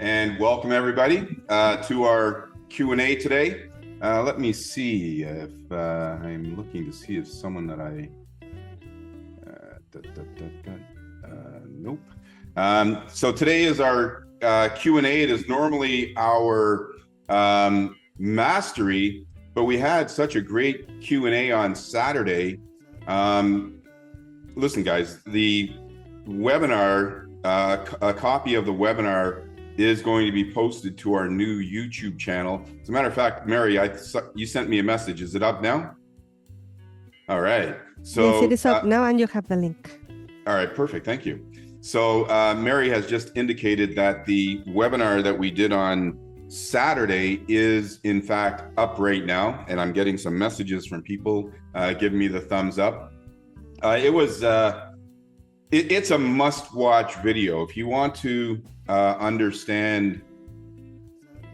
and welcome everybody to our Q&A today. Let me see if I'm looking to see if someone that I nope. So today is our Q&A. It is normally our mastery, but we had such a great Q&A on Saturday. Listen, guys, the webinar, a copy of the webinar is going to be posted to our new YouTube channel. As a matter of fact, Mary, you sent me a message. Is it up now? All right. So yes, it is up now, and you have the link. All right, perfect. Thank you. So Mary has just indicated that the webinar that we did on Saturday is in fact up right now, and I'm getting some messages from people giving me the thumbs up. It's a must-watch video if you want to understand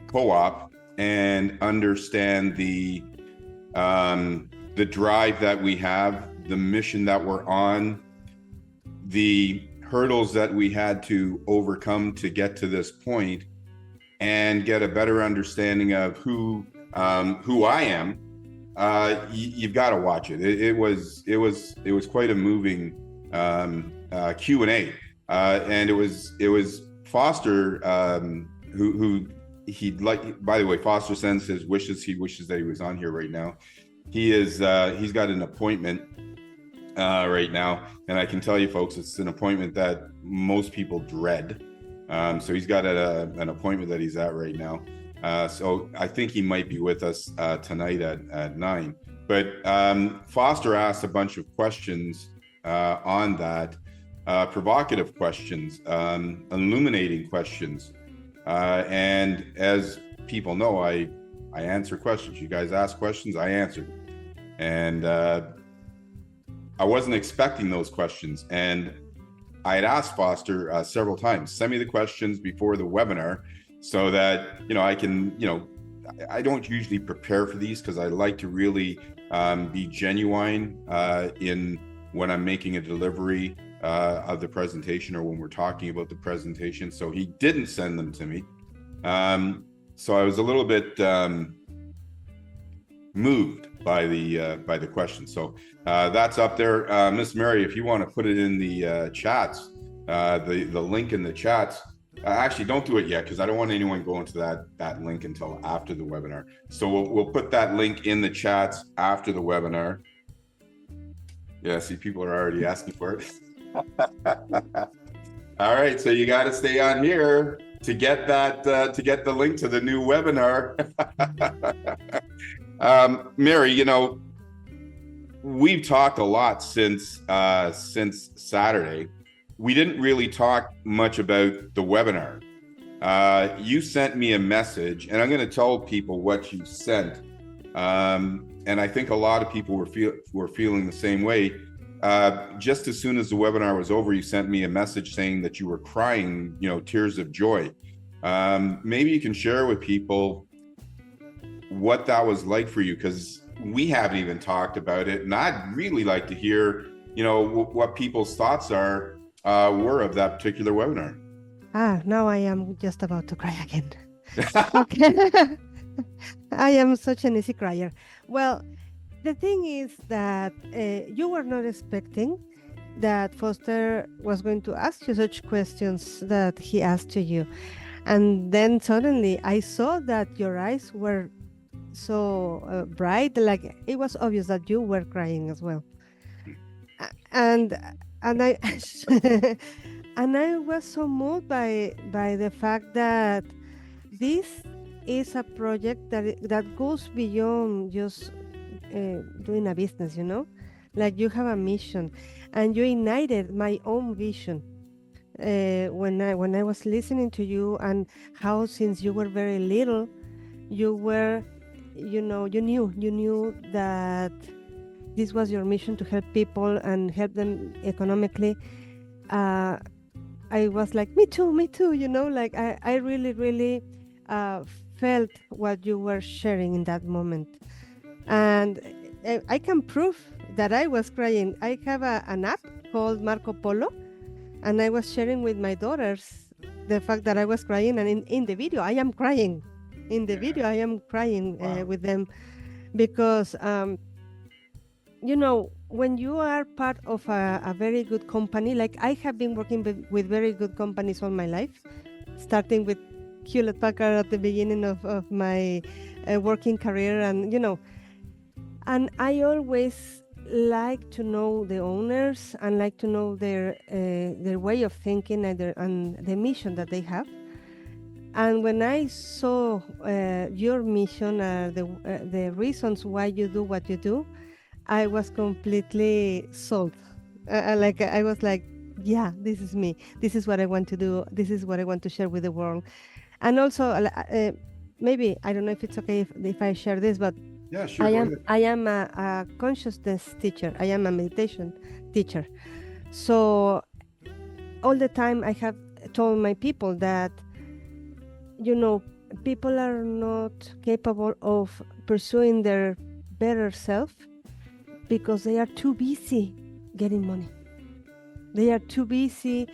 co-op and understand the drive that we have, the mission that we're on, the hurdles that we had to overcome to get to this point, and get a better understanding of who I am. You've got to watch it. It was quite a moving Q&A, and it was Foster who he'd like. By the way, Foster sends his wishes. He wishes that he was on here right now. He's got an appointment right now, and I can tell you folks, it's an appointment that most people dread. So he's got an appointment that he's at right now. So I think he might be with us tonight at 9. But Foster asked a bunch of questions on that, provocative questions, illuminating questions. And as people know, I answer questions. You guys ask questions, I answer them. And I wasn't expecting those questions. And I had asked Foster several times, send me the questions before the webinar so that, I can, I don't usually prepare for these because I like to really be genuine when I'm making a delivery of the presentation or when we're talking about the presentation. So he didn't send them to me. So I was a little bit moved by the question. So that's up there. Miss Mary, if you want to put it in the chats, the link in the chats. Actually, don't do it yet because I don't want anyone going to that link until after the webinar. So we'll put that link in the chats after the webinar. Yeah, see, people are already asking for it. All right, so you got to stay on here to get the link to the new webinar. Mary, we've talked a lot since Saturday. We didn't really talk much about the webinar. You sent me a message, and I'm going to tell people what you sent. And I think a lot of people were feeling the same way. Just as soon as the webinar was over, you sent me a message saying that you were crying, tears of joy. Maybe you can share with people what that was like for you, because we haven't even talked about it, and I'd really like to hear, what people's thoughts were of that particular webinar. Now I am just about to cry again. Okay. I am such an easy crier. Well, the thing is that you were not expecting that Foster was going to ask you such questions that he asked to you. And then suddenly I saw that your eyes were so bright, like it was obvious that you were crying as well. And I and I was so moved by the fact that this is a project that goes beyond just doing a business, like you have a mission, and you ignited my own vision when I was listening to you, and how since you were very little, you were, you knew that this was your mission to help people and help them economically. I was like, me too, like I really felt what you were sharing in that moment. And I can prove that I was crying. I have an app called Marco Polo, and I was sharing with my daughters the fact that I was crying, and in the video I am crying. In the video I am crying with them because when you are part of a very good company, like I have been working with very good companies all my life, starting with Hewlett Packard at the beginning of my working career, and I always like to know the owners and like to know their way of thinking and the mission that they have. And when I saw your mission, the reasons why you do what you do, I was completely sold. I was like, yeah, this is me. This is what I want to do. This is what I want to share with the world. And also, maybe I don't know if it's okay if I share this, but yeah, sure. I am a consciousness teacher. I am a meditation teacher. So all the time I have told my people that, people are not capable of pursuing their better self because they are too busy getting money. They are too busy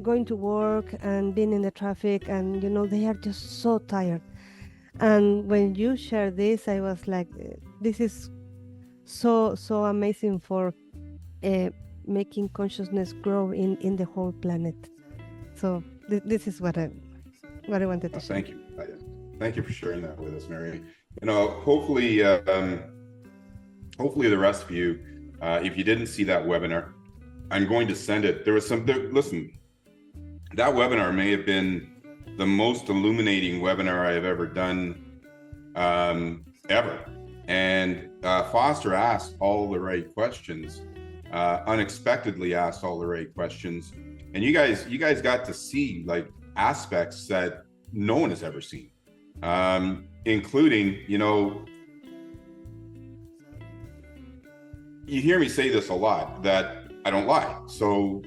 going to work and being in the traffic, and they are just so tired. And when you share this, I was like, this is so amazing for making consciousness grow in the whole planet. So this is what I wanted to share. Thank you. Thank you for sharing that with us, Mary. Hopefully the rest of you, if you didn't see that webinar, I'm going to send it. Listen, that webinar may have been the most illuminating webinar I have ever done, ever. And Foster asked all the right questions, unexpectedly asked all the right questions. And you guys got to see like aspects that no one has ever seen, including, you hear me say this a lot, that I don't lie. So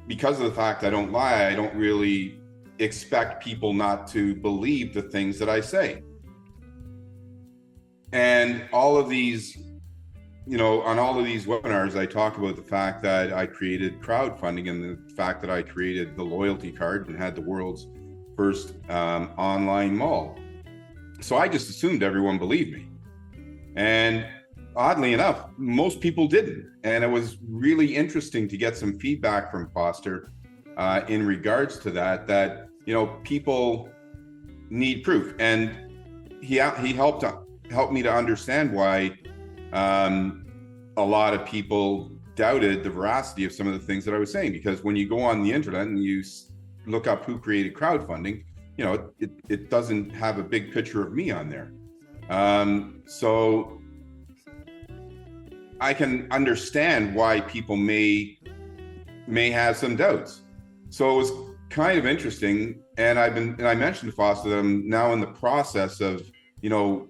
because of the fact I don't lie, I don't really expect people not to believe the things that I say. And all of these, on all of these webinars, I talk about the fact that I created crowdfunding and the fact that I created the loyalty card and had the world's first online mall. So I just assumed everyone believed me. And oddly enough, most people didn't. And it was really interesting to get some feedback from Foster in regards to that, people need proof. And he helped me to understand why a lot of people doubted the veracity of some of the things that I was saying. Because when you go on the internet and you look up who created crowdfunding, it doesn't have a big picture of me on there. So I can understand why people may have some doubts. So it was kind of interesting. And I mentioned to Foster that I'm now in the process of,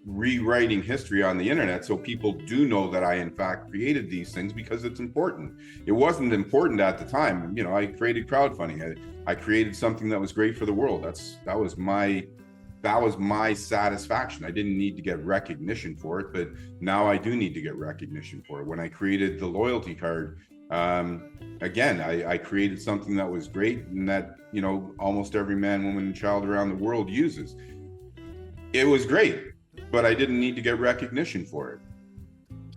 rewriting history on the internet. So people do know that I in fact created these things because it's important. It wasn't important at the time. I created crowdfunding. I created something that was great for the world. That was my satisfaction. I didn't need to get recognition for it, but now I do need to get recognition for it. When I created the loyalty card, again, I created something that was great and that, almost every man, woman, and child around the world uses. It was great, but I didn't need to get recognition for it.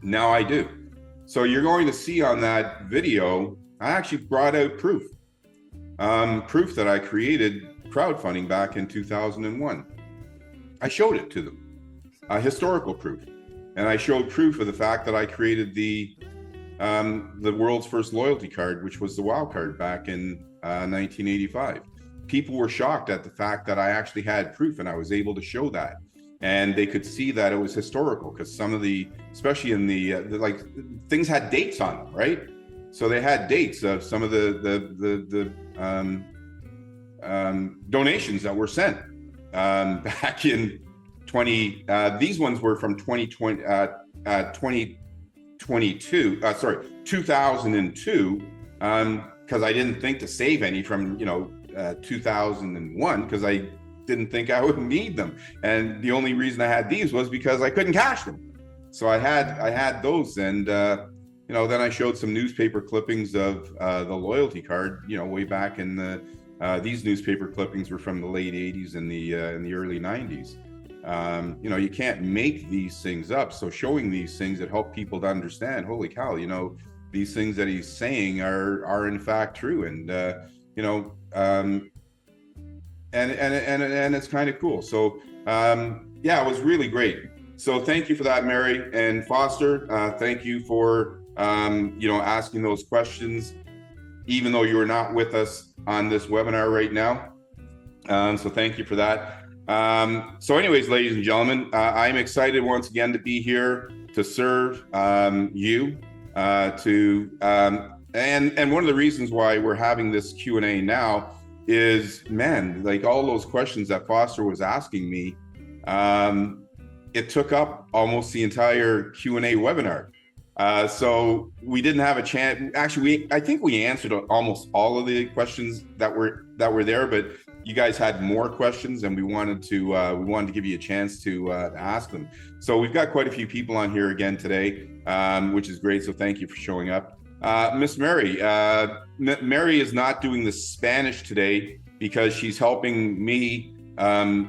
Now I do. So you're going to see on that video, I actually brought out proof that I created crowdfunding back in 2001. I showed it to them, historical proof. And I showed proof of the fact that I created the world's first loyalty card, which was the WOW card back in 1985. People were shocked at the fact that I actually had proof and I was able to show that. And they could see that it was historical because some of especially in the things had dates on them, right? So they had dates of some of the donations that were sent back in 2000. These ones were from 2002, because I didn't think to save any from 2001 because I didn't think I would need them, and the only reason I had these was because I couldn't cash them. So I had those, and then I showed some newspaper clippings of the loyalty card, way back in the These newspaper clippings were from the late 80s and the early 90s. You know, you can't make these things up. So showing these things that help people to understand, holy cow, you know, these things that he's saying are in fact true. And, you know, and it's kind of cool. So, yeah, it was really great. So thank you for that, Mary. And Foster, thank you for, you know, asking those questions, even though you are not with us on this webinar right now. So thank you for that. So anyways, ladies and gentlemen, I'm excited once again to be here to serve you, and one of the reasons why we're having this Q&A now is, man, like all those questions that Foster was asking me, it took up almost the entire Q&A webinar. So we didn't have a chance. Actually, I think we answered almost all of the questions that were there, but you guys had more questions, and we wanted to give you a chance to ask them. So we've got quite a few people on here again today, which is great. So thank you for showing up. Miss Mary, Mary is not doing the Spanish today because she's helping me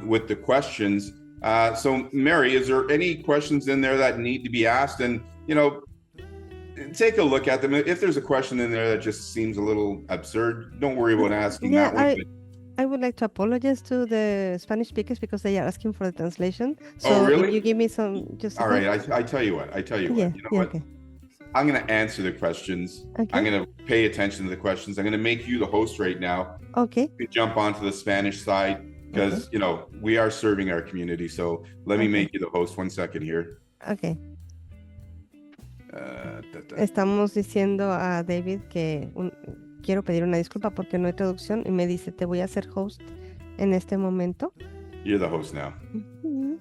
with the questions. So Mary, is there any questions in there that need to be asked? And, you know, take a look at them. If there's a question in there that just seems a little absurd, don't worry about asking that one. I would like to apologize to the Spanish speakers because they are asking for the translation. So oh, really? If you give me some, just all right. I tell you what. You know what? Okay. I'm going to answer the questions. Okay. I'm going to pay attention to the questions. I'm going to make you the host right now. Okay. You can jump onto the Spanish side because you know we are serving our community. So let me make you the host. 1 second here. Okay. Estamos diciendo a David que quiero pedir una disculpa porque no hay traducción y me dice te voy a hacer host en este momento. You're the host now.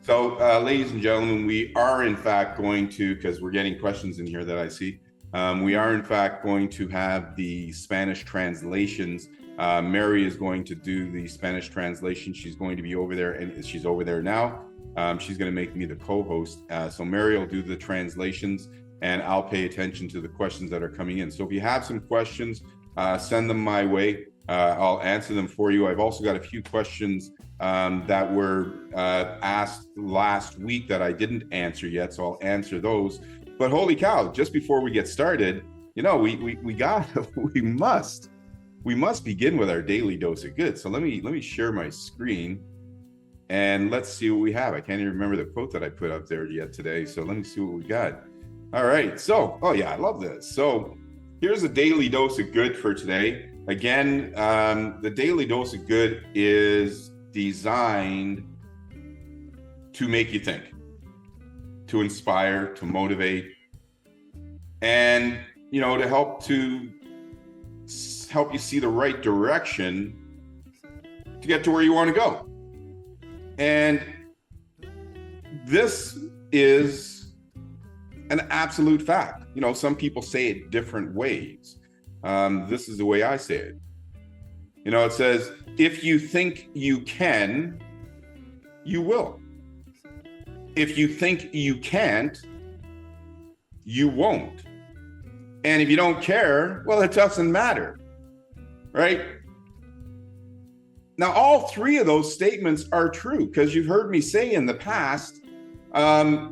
So, ladies and gentlemen, we are in fact going to, because we're getting questions in here that I see, we are in fact going to have the Spanish translations. Mary is going to do the Spanish translation. She's going to be over there, and she's over there now. She's going to make me the co-host. So Mary will do the translations, and I'll pay attention to the questions that are coming in. So if you have some questions, send them my way. I'll answer them for you. I've also got a few questions that were asked last week that I didn't answer yet, so I'll answer those. But holy cow, just before we get started, you know, we must begin with our daily dose of good. So let me share my screen and let's see what we have. I can't even remember the quote that I put up there yet today. So let me see what we got. All right. So, oh yeah, I love this. So here's a daily dose of good for today. Again, the daily dose of good is designed to make you think, to inspire, to motivate, and, you know, to help you see the right direction to get to where you want to go. And this is an absolute fact. You know, some people say it different ways. This is the way I say it. You know, it says, if you think you can, you will. If you think you can't, you won't. And if you don't care, well, it doesn't matter, right? Now, all three of those statements are true because you've heard me say in the past,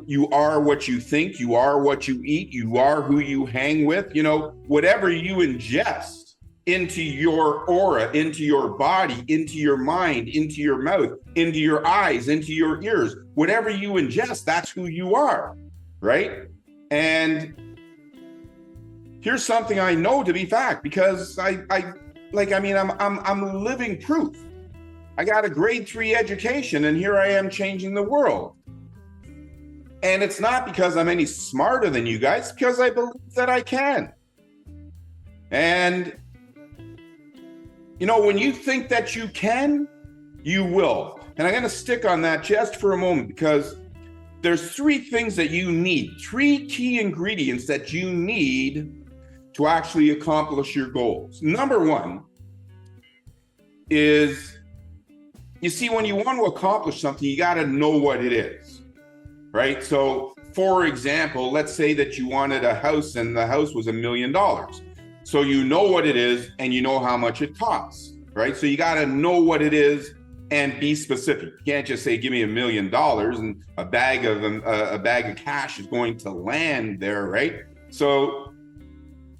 you are what you think, you are what you eat, you are who you hang with. You know, whatever you ingest into your aura, into your body, into your mind, into your mouth, into your eyes, into your ears, whatever you ingest, that's who you are, right? And here's something I know to be fact because I'm living proof. I got a grade 3 education and here I am changing the world. And it's not because I'm any smarter than you guys, because I believe that I can. And, you know, when you think that you can, you will. And I'm going to stick on that just for a moment because there's 3 things that you need, 3 key ingredients that you need to actually accomplish your goals. Number 1 is, you see, when you want to accomplish something, you got to know what it is. Right? So, for example, let's say that you wanted a house and the house was $1 million. So you know what it is and you know how much it costs. right? So you got to know what it is and be specific. You can't just say, give me $1 million and a bag of cash is going to land there, right? So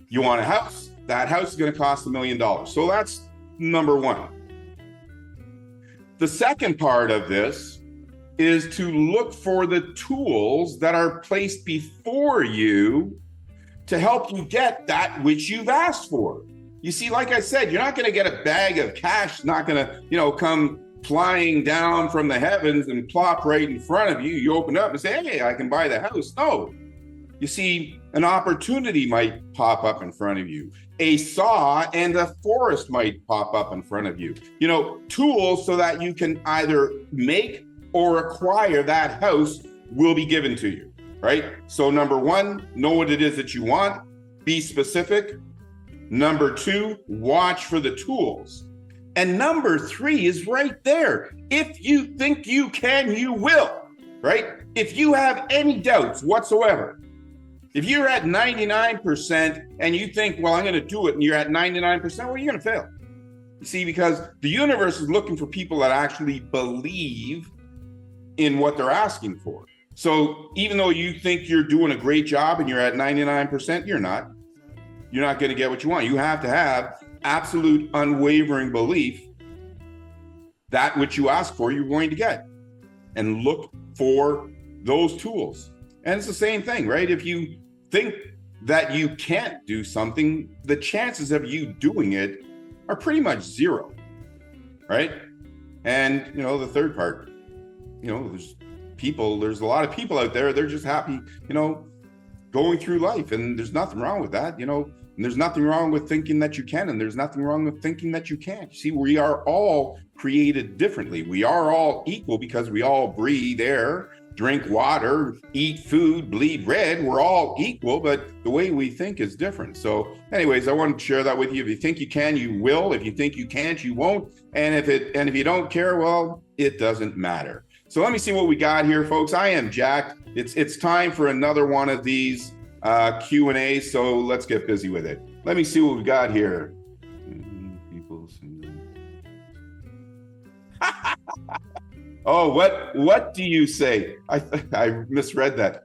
you want a house. That house is going to cost $1 million. So that's number one. The second part of this is to look for the tools that are placed before you to help you get that which you've asked for. You see, like I said, you're not going to get a bag of cash, not going to, come flying down from the heavens and plop right in front of you. You open up and say, hey, I can buy the house. No. You see, an opportunity might pop up in front of you. A saw and a forest might pop up in front of you. Tools so that you can either make or acquire that house will be given to you, right? So number one, know what it is that you want. Be specific. Number two, watch for the tools. And number three is right there. If you think you can, you will, right? If you have any doubts whatsoever, if you're at 99% and you think, well, I'm going to do it, and you're at 99%, well, you're going to fail. You see, because the universe is looking for people that actually believe in what they're asking for. So even though you think you're doing a great job and you're at 99%, you're not. You're not going to get what you want. You have to have absolute unwavering belief that which you ask for, you're going to get. And look for those tools. And it's the same thing, right? If you think that you can't do something, the chances of you doing it are pretty much zero, right? And, the third part, there's a lot of people out there, they're just happy, going through life, and there's nothing wrong with that, and there's nothing wrong with thinking that you can, and there's nothing wrong with thinking that you can't. You see, we are all created differently. We are all equal because we all breathe air, drink water, eat food, bleed red. We're all equal, but the way we think is different. So anyways, I wanted to share that with you. If you think you can, you will. If you think you can't, you won't. And if you don't care, well, it doesn't matter. So let me see what we got here, folks. I am Jack. It's time for another one of these Q&A. So let's get busy with it. Let me see what we got here. Oh, what do you say? I misread that.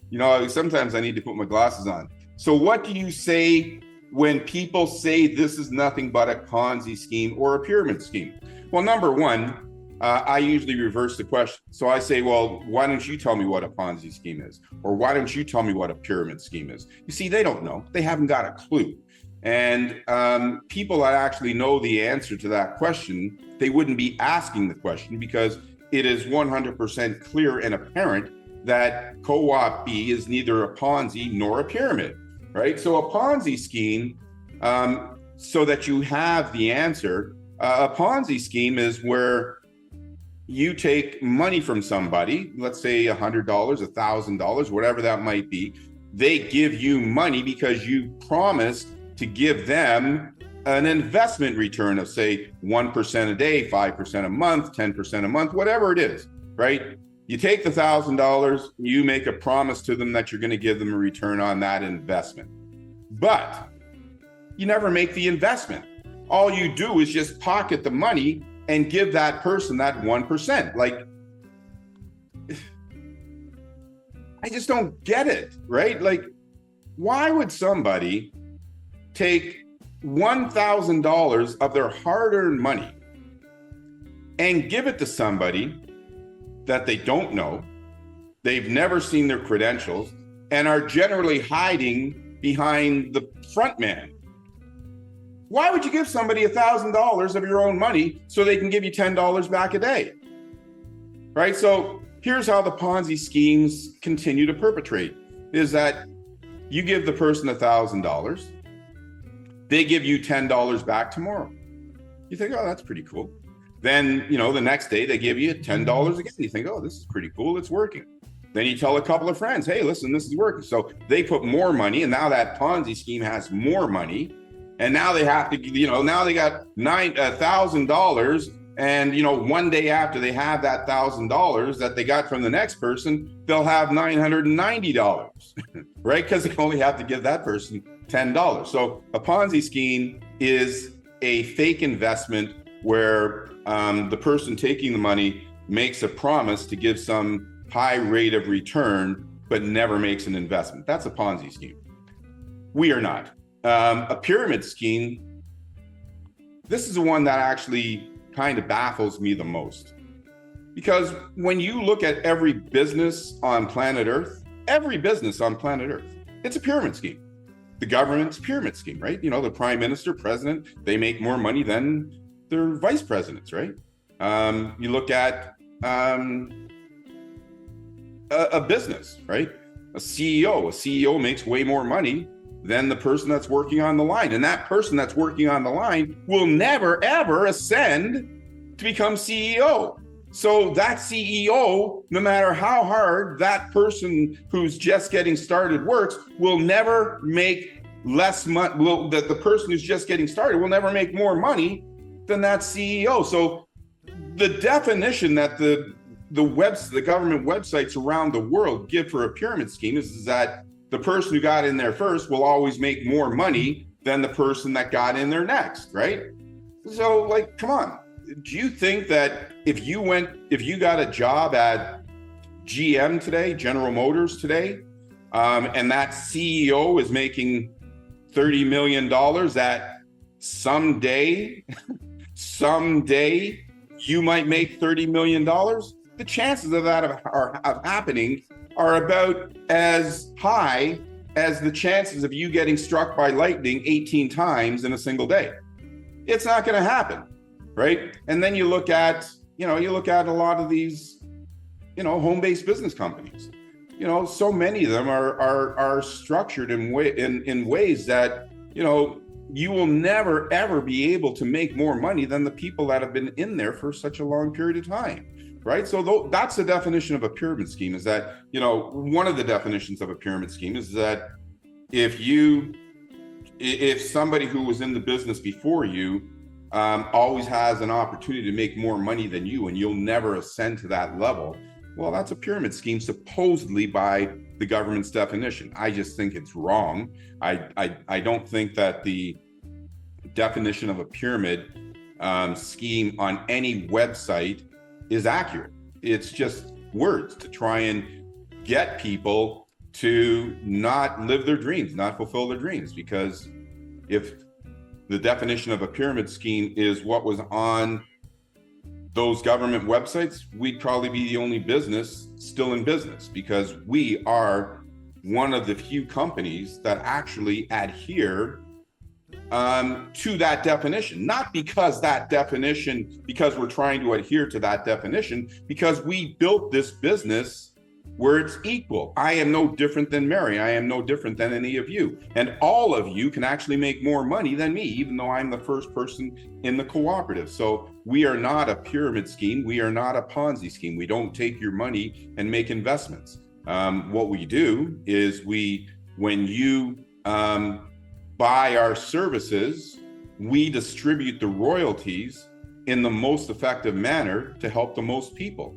Sometimes I need to put my glasses on. So what do you say when people say this is nothing but a Ponzi scheme or a pyramid scheme? Well, number one, I usually reverse the question. So I say, well, why don't you tell me what a Ponzi scheme is? Or why don't you tell me what a pyramid scheme is? You see, they don't know. They haven't got a clue. And people that actually know the answer to that question, they wouldn't be asking the question, because it is 100% clear and apparent that CoopB is neither a Ponzi nor a pyramid, right? So a Ponzi scheme, so that you have the answer, a Ponzi scheme is where you take money from somebody, let's say $100, $1,000, whatever that might be. They give you money because you promised to give them an investment return of, say, 1% a day, 5% a month, 10% a month, whatever it is, right? You take the $1,000, you make a promise to them that you're going to give them a return on that investment. But you never make the investment. All you do is just pocket the money and give that person that 1%. Like, I just don't get it, right? Like, why would somebody take $1,000 of their hard-earned money and give it to somebody that they don't know, they've never seen their credentials, and are generally hiding behind the front man? Why would you give somebody $1,000 of your own money so they can give you $10 back a day? Right? So here's how the Ponzi schemes continue to perpetrate, is that you give the person $1,000, they give you $10 back tomorrow. You think, oh, that's pretty cool. Then, the next day they give you $10 again. You think, oh, this is pretty cool. It's working. Then you tell a couple of friends, hey, listen, this is working. So they put more money, and now that Ponzi scheme has more money. And now they have to, now they got $1,000. And, one day after they have that $1,000 that they got from the next person, they'll have $990, right? Because they only have to give that person $10. So a Ponzi scheme is a fake investment where the person taking the money makes a promise to give some high rate of return, but never makes an investment. That's a Ponzi scheme. We are not. A pyramid scheme, this is the one that actually kind of baffles me the most. Because when you look at every business on planet Earth, it's a pyramid scheme. The government's pyramid scheme, right? You know, the prime minister, president, they make more money than their vice presidents, right? You look at a business, right? A CEO makes way more money than the person that's working on the line. And that person that's working on the line will never, ever ascend to become CEO. So that CEO, no matter how hard that person who's just getting started works, will never make less money. The person who's just getting started will never make more money than that CEO. So the definition that the government websites around the world give for a pyramid scheme is that the person who got in there first will always make more money than the person that got in there next, right? So, like, come on. Do you think that if you got a job at GM today, General Motors today, and that CEO is making $30 million, that someday you might make $30 million? The chances of that of happening are about as high as the chances of you getting struck by lightning 18 times in a single day. It's not going to happen. Right. And then you look at a lot of these, home-based business companies. So many of them are structured in ways that, you will never, ever be able to make more money than the people that have been in there for such a long period of time. Right. So that's the definition of a pyramid scheme, is that, one of the definitions of a pyramid scheme is that if somebody who was in the business before you always has an opportunity to make more money than you, and you'll never ascend to that level, well, that's a pyramid scheme, supposedly by the government's definition. I just think it's wrong. I don't think that the definition of a pyramid scheme on any website is accurate. It's just words to try and get people to not live their dreams, not fulfill their dreams. Because if the definition of a pyramid scheme is what was on those government websites, we'd probably be the only business still in business, because we are one of the few companies that actually adhere to that definition. Not because we're trying to adhere to that definition, because we built this business where it's equal. I am no different than Mary. I am no different than any of you. And all of you can actually make more money than me, even though I'm the first person in the cooperative. So we are not a pyramid scheme. We are not a Ponzi scheme. We don't take your money and make investments. What we do is when you buy our services, we distribute the royalties in the most effective manner to help the most people.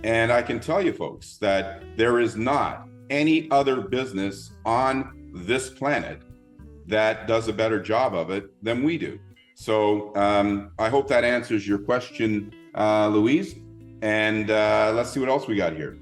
And I can tell you, folks, that there is not any other business on this planet that does a better job of it than we do. So I hope that answers your question, Louise. And let's see what else we got here.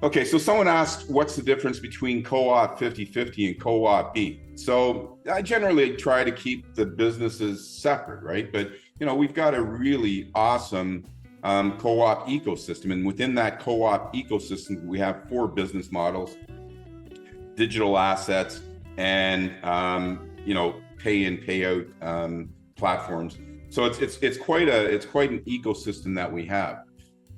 Okay, so someone asked, what's the difference between co-op 50/50 and co-op B? So I generally try to keep the businesses separate, right? But we've got a really awesome co-op ecosystem. And within that co-op ecosystem, we have 4 business models: digital assets and, pay in, pay out platforms. So it's quite an ecosystem that we have.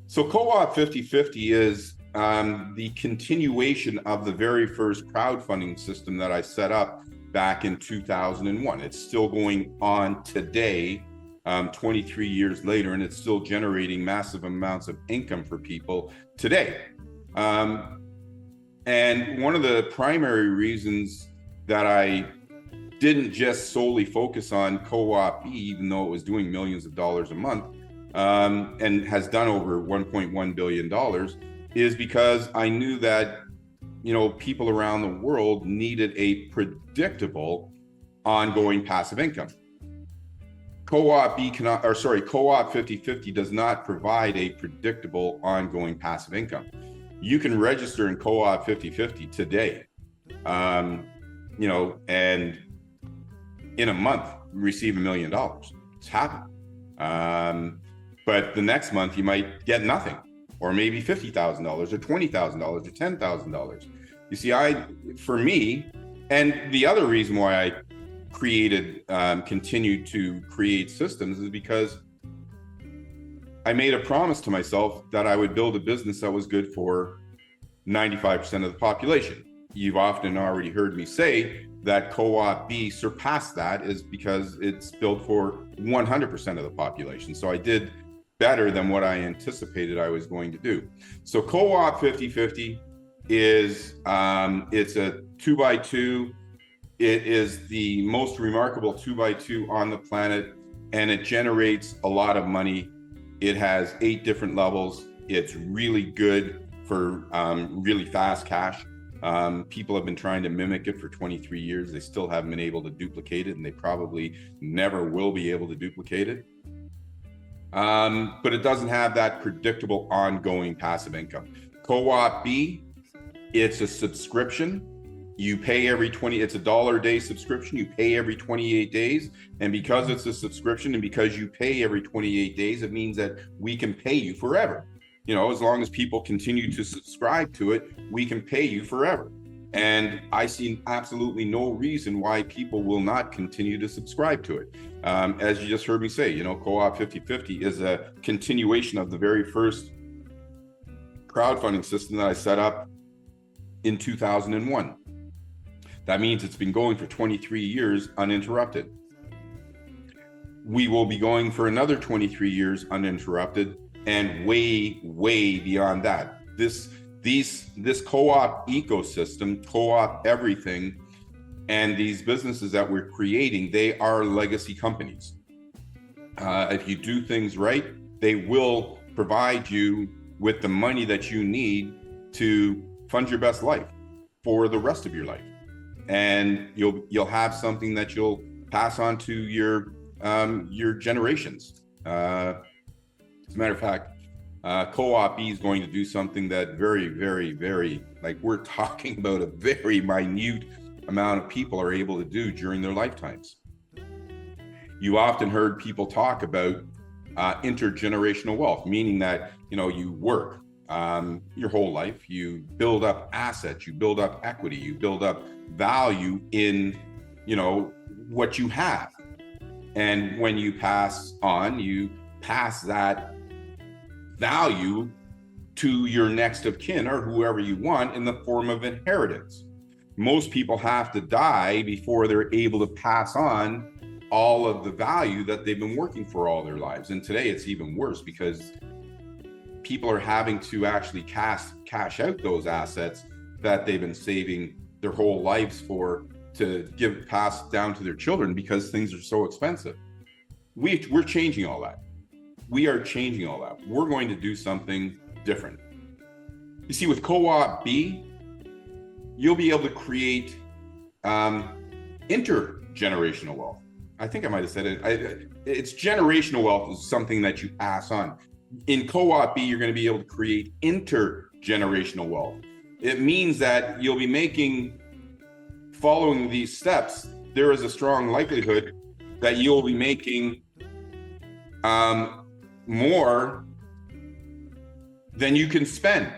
So co-op 50/50 is the continuation of the very first crowdfunding system that I set up back in 2001. It's still going on today, 23 years later, and it's still generating massive amounts of income for people today. And one of the primary reasons that I didn't just solely focus on co-op B, even though it was doing millions of dollars a month, and has done over $1.1 billion, is because I knew that people around the world needed a predictable ongoing passive income. Co-op 50/50 does not provide a predictable ongoing passive income. You can register in co-op 50/50 today, and in a month receive $1 million. It's happened. But the next month you might get nothing, or maybe $50,000 or $20,000 or $10,000. You see, for me, and the other reason why I continued to create systems is because I made a promise to myself that I would build a business that was good for 95% of the population. You've often already heard me say that Co-op B surpassed that is because it's built for 100% of the population. So I did better than what I anticipated I was going to do. So Co-op 50/50 is it's a 2x2. It is the most remarkable 2x2 on the planet, and it generates a lot of money. It has 8 different levels. It's really good for really fast cash. People have been trying to mimic it for 23 years. They still haven't been able to duplicate it, and they probably never will be able to duplicate it. But it doesn't have that predictable ongoing passive income. Co-op B, it's a subscription. You pay it's a $1 a day subscription. You pay every 28 days. And because it's a subscription and because you pay every 28 days, it means that we can pay you forever. As long as people continue to subscribe to it, we can pay you forever. And I see absolutely no reason why people will not continue to subscribe to it. As you just heard me say, Co-op 50/50 is a continuation of the very first crowdfunding system that I set up in 2001. That means it's been going for 23 years uninterrupted. We will be going for another 23 years uninterrupted, and way, way beyond that. This co-op ecosystem, co-op everything, and these businesses that we're creating, they are legacy companies. If you do things right, they will provide you with the money that you need to fund your best life for the rest of your life. And you'll have something that you'll pass on to your generations. As a matter of fact, Co-op B is going to do something that very, very, very, we're talking about a very minute amount of people are able to do during their lifetimes. You often heard people talk about intergenerational wealth, meaning that, you work your whole life, you build up assets, you build up equity, you build up value in, what you have. And when you pass on, you pass that value to your next of kin or whoever you want in the form of inheritance. Most people have to die before they're able to pass on all of the value that they've been working for all their lives. And today it's even worse because people are having to actually cash out those assets that they've been saving their whole lives to pass down to their children because things are so expensive. We're changing all that. We are changing all that. We're going to do something different. You see, with Co-op B, you'll be able to create intergenerational wealth. I think I might have said it. It's generational wealth is something that you pass on. In Co-op B, you're going to be able to create intergenerational wealth. It means that you'll be following these steps, there is a strong likelihood that you'll be making more than you can spend.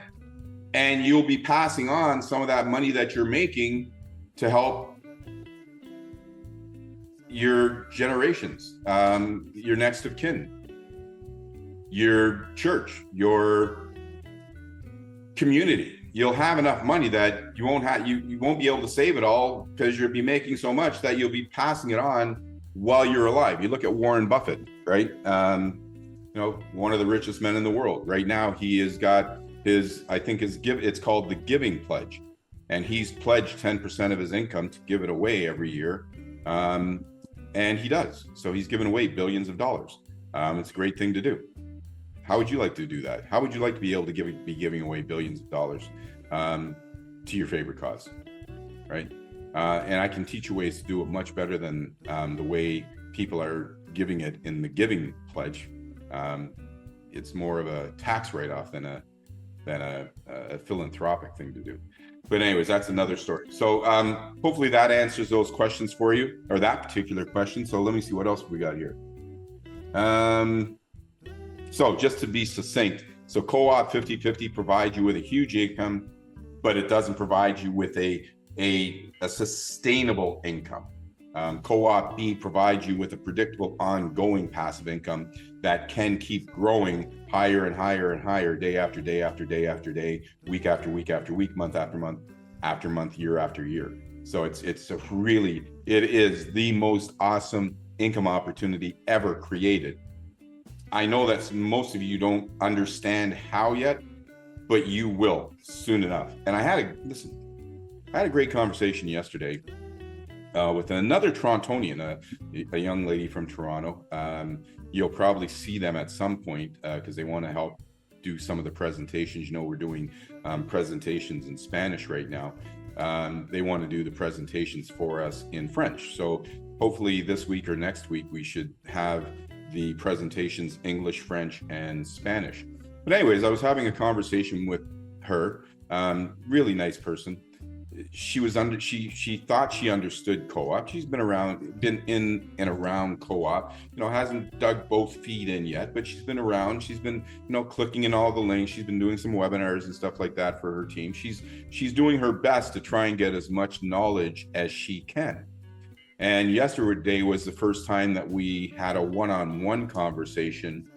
And you'll be passing on some of that money that you're making to help your generations, your next of kin, your church, your community. You'll have enough money that you won't be able to save it all because you'll be making so much that you'll be passing it on while you're alive. You look at Warren Buffett, right? One of the richest men in the world. Right now, he has got it's called the Giving Pledge. And he's pledged 10% of his income to give it away every year. And he does. So he's given away billions of dollars. It's a great thing to do. How would you like to do that? How would you like to be able to be giving away billions of dollars to your favorite cause, right? And I can teach you ways to do it much better than the way people are giving it in the giving pledge. It's more of a tax write-off than a philanthropic thing to do. But anyways, that's another story. So hopefully that answers those questions for you, or that particular question. So let me see what else we got here. So just to be succinct, so co-op 50/50 provides you with a huge income, but it doesn't provide you with a sustainable income. Co-op B provides you with a predictable, ongoing passive income that can keep growing higher and higher and higher, day after day after day after day, week after week after week, month after month after month, year after year. So it is the most awesome income opportunity ever created. I know that most of you don't understand how yet, but you will soon enough. And I had a great conversation yesterday with another Torontonian, a young lady from Toronto. You'll probably see them at some point because they want to help do some of the presentations. You know, we're doing presentations in Spanish right now. They want to do the presentations for us in French. So hopefully this week or next week, we should have the presentations English, French, and Spanish. But anyways, I was having a conversation with her, really nice person. She thought she understood co-op. She's been in and around co-op, hasn't dug both feet in yet, but she's been around. She's been, clicking in all the links. She's been doing some webinars and stuff like that for her team. She's doing her best to try and get as much knowledge as she can. And yesterday was the first time that we had a one-on-one conversation,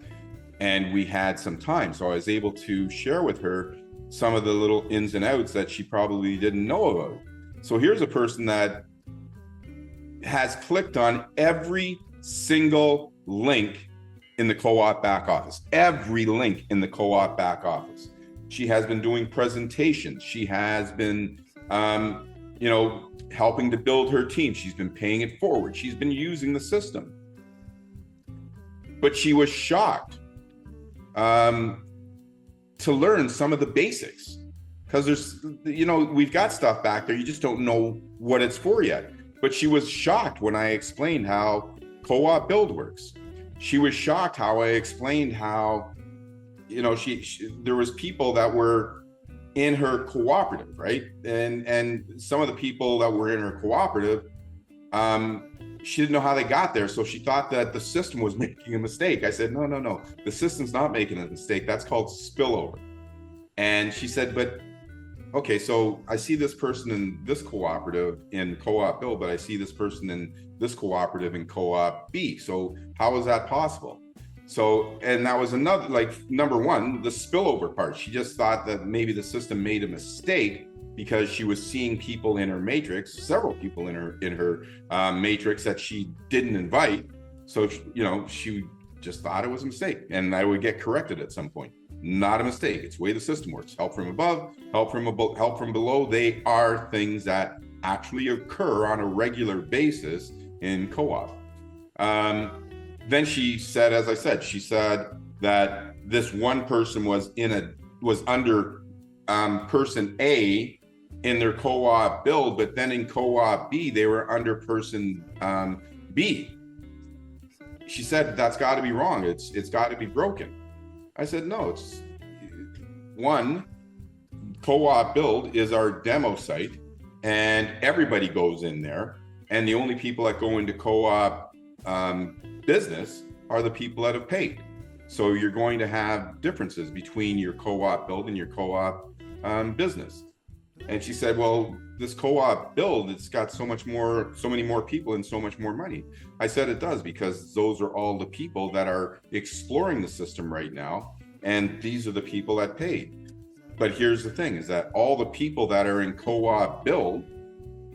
and we had some time. So I was able to share with her some of the little ins and outs that she probably didn't know about. So here's a person that has clicked on every single link in the co-op back office, every link in the co-op back office. She has been doing presentations. She has been, helping to build her team. She's been paying it forward. She's been using the system. But she was shocked to learn some of the basics, because we've got stuff back there. You just don't know what it's for yet. But she was shocked when I explained how CoopBuild works. She was shocked how I explained how, there was people that were in her cooperative, right? And some of the people that were in her cooperative, she didn't know how they got there. So she thought that the system was making a mistake. I said, no, the system's not making a mistake. That's called spillover. And she said, but okay, so I see this person in this cooperative in CoopBuild, but I see this person in this cooperative in Co-op B. So how is that possible? So, and that was another, number one, the spillover part. She just thought that maybe the system made a mistake because she was seeing people in her matrix, several people in her matrix that she didn't invite. So, she just thought it was a mistake, and I would get corrected at some point. Not a mistake. It's the way the system works. Help from above, help from below. They are things that actually occur on a regular basis in co-op. Then she said, as I said, that this one person was under person A in their co-op build, but then in co-op B, they were under person B. She said, that's got to be wrong. It's got to be broken. I said, no, it's one, CoopBuild is our demo site, and everybody goes in there. And the only people that go into co-op business are the people that have paid. So you're going to have differences between your co-op build and your co-op business. And she said, well, this co-op build, it's got so many more people and so much more money. I said it does, because those are all the people that are exploring the system right now. And these are the people that paid. But here's the thing, is that all the people that are in co-op build,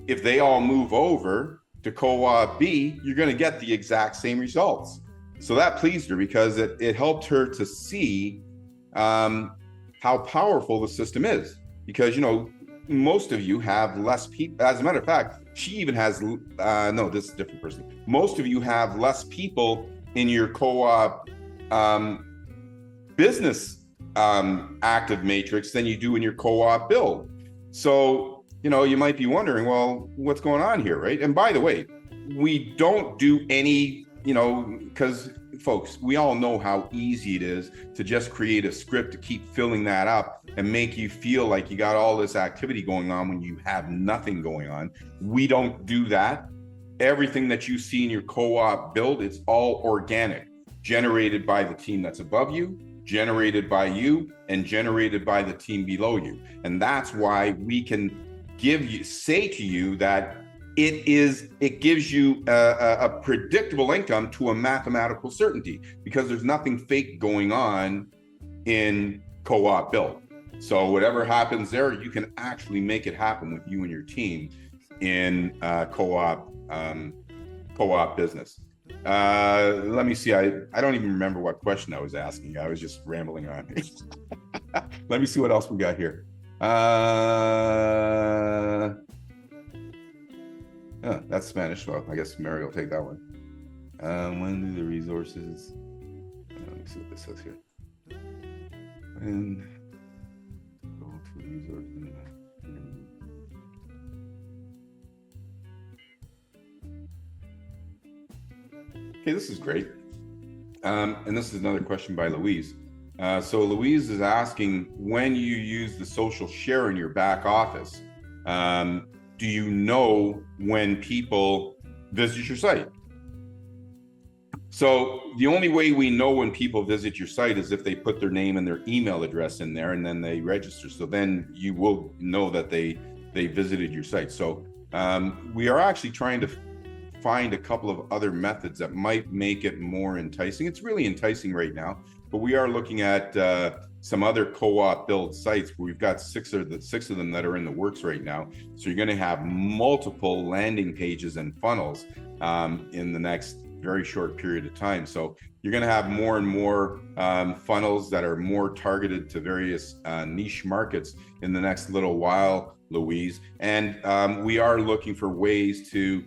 if they all move over to co-op B, you're going to get the exact same results. So that pleased her, because it helped her to see how powerful the system is. Because, most of you have less people. As a matter of fact, she even has, no, this is a different person. Most of you have less people in your co-op business active matrix than you do in your co-op build. So you might be wondering, well, what's going on here, right? And by the way, we don't do any, because folks, we all know how easy it is to just create a script to keep filling that up and make you feel like you got all this activity going on when you have nothing going on. We don't do that. Everything that you see in your co-op build, it's all organic, generated by the team that's above you, generated by you, and generated by the team below you. And that's why we can say to you that it gives you a predictable income to a mathematical certainty, because there's nothing fake going on in co-op build. So whatever happens there, you can actually make it happen with you and your team in co-op business. Let me see. I don't even remember what question I was asking. I was just rambling on. Let me see what else we got here. That's Spanish. Well, I guess Mary will take that one. When do the resources? Let me see what this says here. And go to resources. Okay, this is great. And this is another question by Louise. So Louise is asking, when you use the social share in your back office, do you know when people visit your site? So the only way we know when people visit your site is if they put their name and their email address in there and then they register. So then you will know that they visited your site. So we are actually trying to find a couple of other methods that might make it more enticing. It's really enticing right now, but we are looking at some other co-op build sites where we've got six of them that are in the works right now. So you're going to have multiple landing pages and funnels in the next very short period of time. So you're going to have more and more funnels that are more targeted to various niche markets in the next little while, Louise. And we are looking for ways to,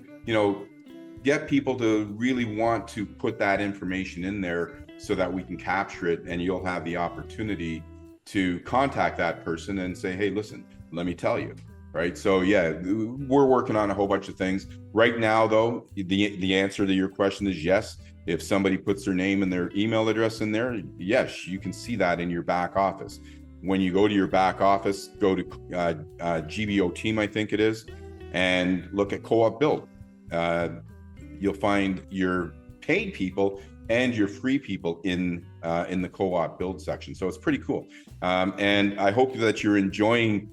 get people to really want to put that information in there so that we can capture it, and you'll have the opportunity to contact that person and say, hey, listen, let me tell you, right? So yeah, we're working on a whole bunch of things. Right now, though, the answer to your question is yes. If somebody puts their name and their email address in there, yes, you can see that in your back office. When you go to your back office, go to GBO team, I think it is, and look at co-op build. You'll find your paid people and your free people in the co-op build section. So it's pretty cool. And I hope that you're enjoying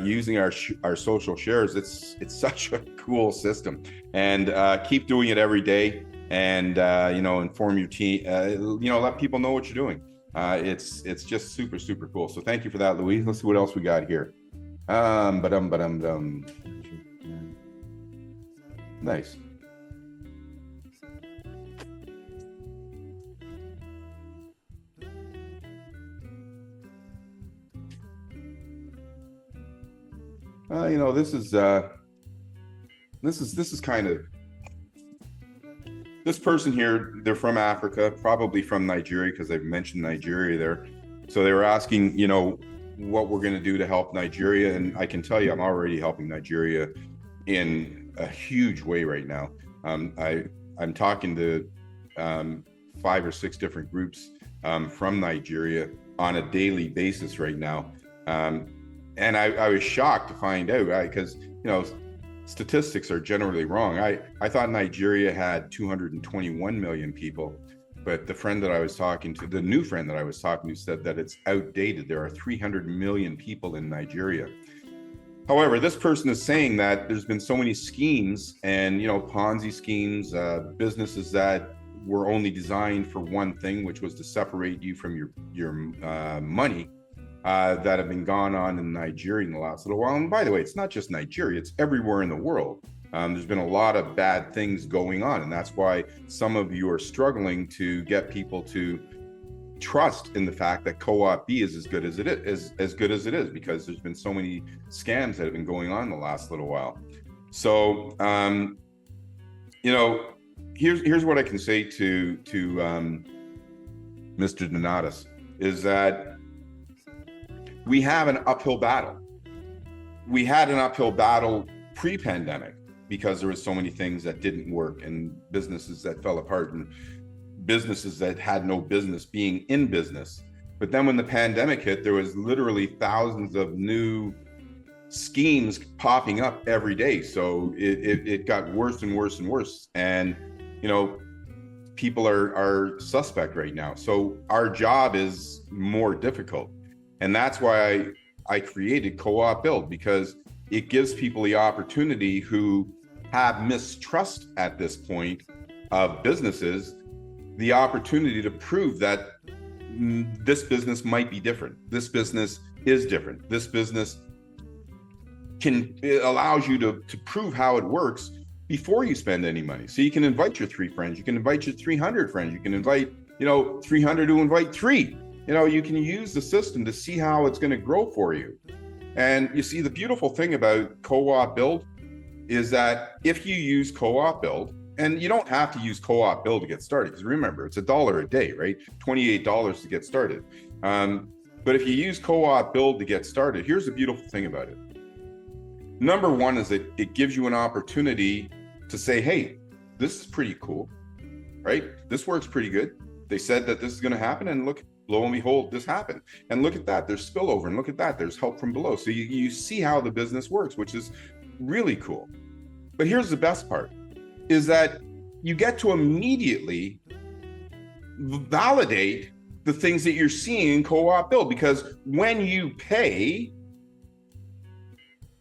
using our social shares. It's such a cool system, and keep doing it every day, and inform your team, let people know what you're doing. It's just super, super cool. So thank you for that, Louise. Let's see what else we got here. Nice. This is kind of, this person here, they're from Africa, probably from Nigeria, because they've mentioned Nigeria there. So they were asking, what we're going to do to help Nigeria. And I can tell you, I'm already helping Nigeria in a huge way right now. I'm talking to 5 or 6 different groups from Nigeria on a daily basis right now. And I was shocked to find out, because, statistics are generally wrong. I thought Nigeria had 221 million people, but the friend that I was talking to, the new friend that I was talking to, said that it's outdated. There are 300 million people in Nigeria. However, this person is saying that there's been so many schemes and, Ponzi schemes, businesses that were only designed for one thing, which was to separate you from your money, that have been gone on in Nigeria in the last little while. And by the way, it's not just Nigeria, it's everywhere in the world. There's been a lot of bad things going on, and that's why some of you are struggling to get people to trust in the fact that co-op B is as good as it is, because there's been so many scams that have been going on in the last little while. So here's what I can say to Mr. Donatus, is that we have an uphill battle. we had an uphill battle pre-pandemic because there was so many things that didn't work and businesses that fell apart and businesses that had no business being in business. But then when the pandemic hit, there was literally thousands of new schemes popping up every day. So it got worse and worse and worse. And, you know, people are suspect right now. So our job is more difficult. And that's why I created CoopBuild, because it gives people the opportunity who have mistrust at this point of businesses, the opportunity to prove that this business might be different. This business is different. This business it allows you to prove how it works before you spend any money. So you can invite your 3 friends, you can invite your 300 friends, you can invite, 300 to invite 3. You can use the system to see how it's going to grow for you. And you see, the beautiful thing about CoopBuild is that if you use CoopBuild, and you don't have to use CoopBuild to get started, because remember, it's $1 a day, right? $28 to get started. But if you use CoopBuild to get started, here's the beautiful thing about it. Number one is that it gives you an opportunity to say, hey, this is pretty cool, right? This works pretty good. They said that this is going to happen, and look, lo and behold, this happened. And look at that, there's spillover, and look at that, there's help from below. So you see how the business works, which is really cool. But here's the best part, is that you get to immediately validate the things that you're seeing in CoopBuild, because when you pay,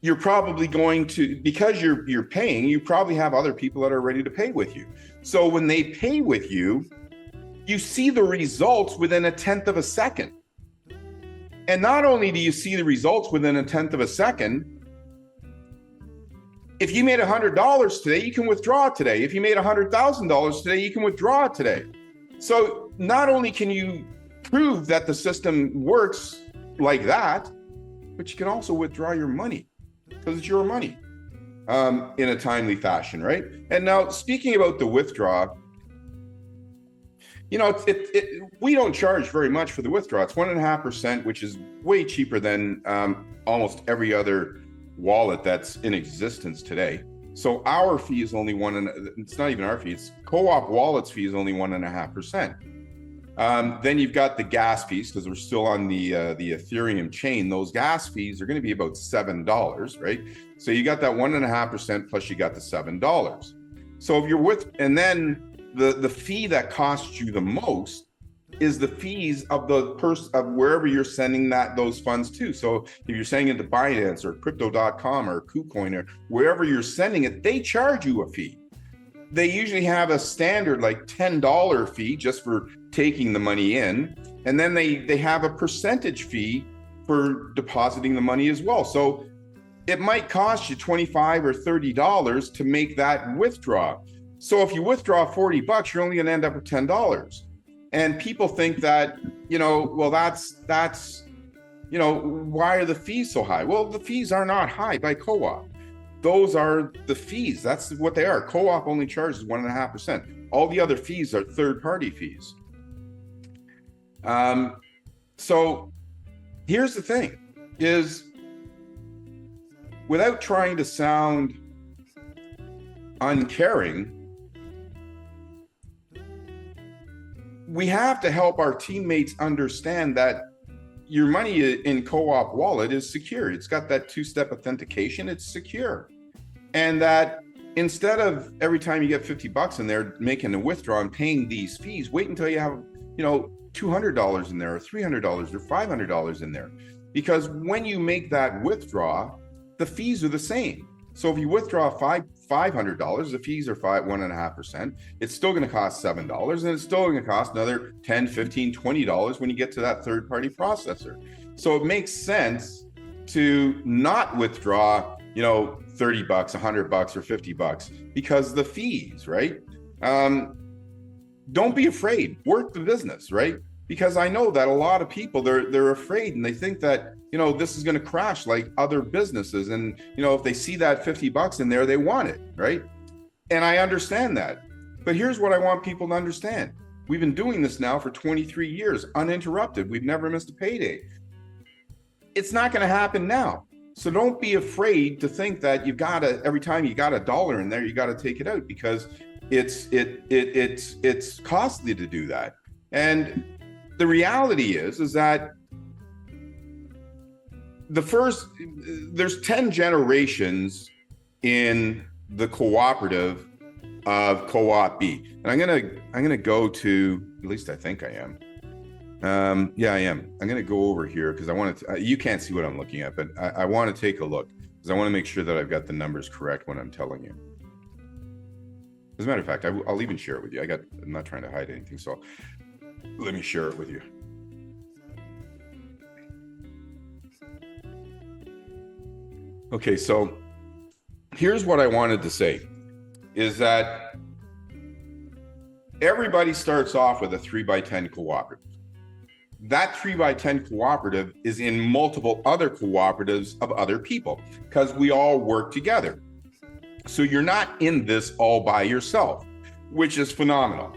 you're probably going to, because you're paying, you probably have other people that are ready to pay with you. So when they pay with you, you see the results within 1/10 of a second. And not only do you see the results within 1/10 of a second, if you made $100 today, you can withdraw it today. If you made $100,000 today, you can withdraw it today. So not only can you prove that the system works like that, but you can also withdraw your money, because it's your money, in a timely fashion, right? And now, speaking about the withdraw, we don't charge very much for the withdraw. It's 1.5%, which is way cheaper than almost every other wallet that's in existence today. So our fee is only it's not even our fee, it's Co-op Wallet's fee is only 1.5%. Then you've got the gas fees, because we're still on the Ethereum chain. Those gas fees are going to be about $7, right? So you got that 1.5% plus you got the $7. So if you're and then the fee that costs you the most is the fees of of wherever you're sending those funds to. So if you're sending it to Binance or Crypto.com or KuCoin or wherever you're sending it, they charge you a fee. They usually have a standard like $10 fee just for taking the money in, and then they have a percentage fee for depositing the money as well. So it might cost you $25 or $30 to make that withdraw. So if you withdraw $40, you're only going to end up with $10. And people think that, well, that's why are the fees so high? Well, the fees are not high by Co-op. Those are the fees. That's what they are. Co-op only charges 1.5%. All the other fees are third-party fees. So here's the thing, is without trying to sound uncaring, we have to help our teammates understand that your money in Co-op Wallet is secure. It's got that 2-step authentication. It's secure. And that instead of every time you get $50 in there, making a withdrawal and paying these fees, wait until you have, $200 in there or $300 or $500 in there. Because when you make that withdraw, the fees are the same. So if you withdraw $500, the fees are 1.5%. It's still going to cost $7, and it's still going to cost another $10, $15, $20 when you get to that third-party processor. So it makes sense to not withdraw, $30, $100, or $50 because the fees, right? Don't be afraid. Work the business, right? Because I know that a lot of people, they're afraid, and they think that, this is going to crash like other businesses. And, if they see that $50 in there, they want it, right? And I understand that. But here's what I want people to understand. We've been doing this now for 23 years, uninterrupted. We've never missed a payday. It's not going to happen now. So don't be afraid to think that you've got to, every time you got $1 in there, you got to take it out, because it's costly to do that. And the reality is that there's 10 generations in the cooperative of CoopB. And I'm gonna go to, at least I think I am. Yeah, I am. I'm gonna go over here because I want to, you can't see what I'm looking at, but I want to take a look because I want to make sure that I've got the numbers correct when I'm telling you. As a matter of fact, I'll even share it with you. I'm not trying to hide anything, so let me share it with you. Okay, so here's what I wanted to say, is that everybody starts off with a 3x10 cooperative. That 3x10 cooperative is in multiple other cooperatives of other people because we all work together. So you're not in this all by yourself, which is phenomenal.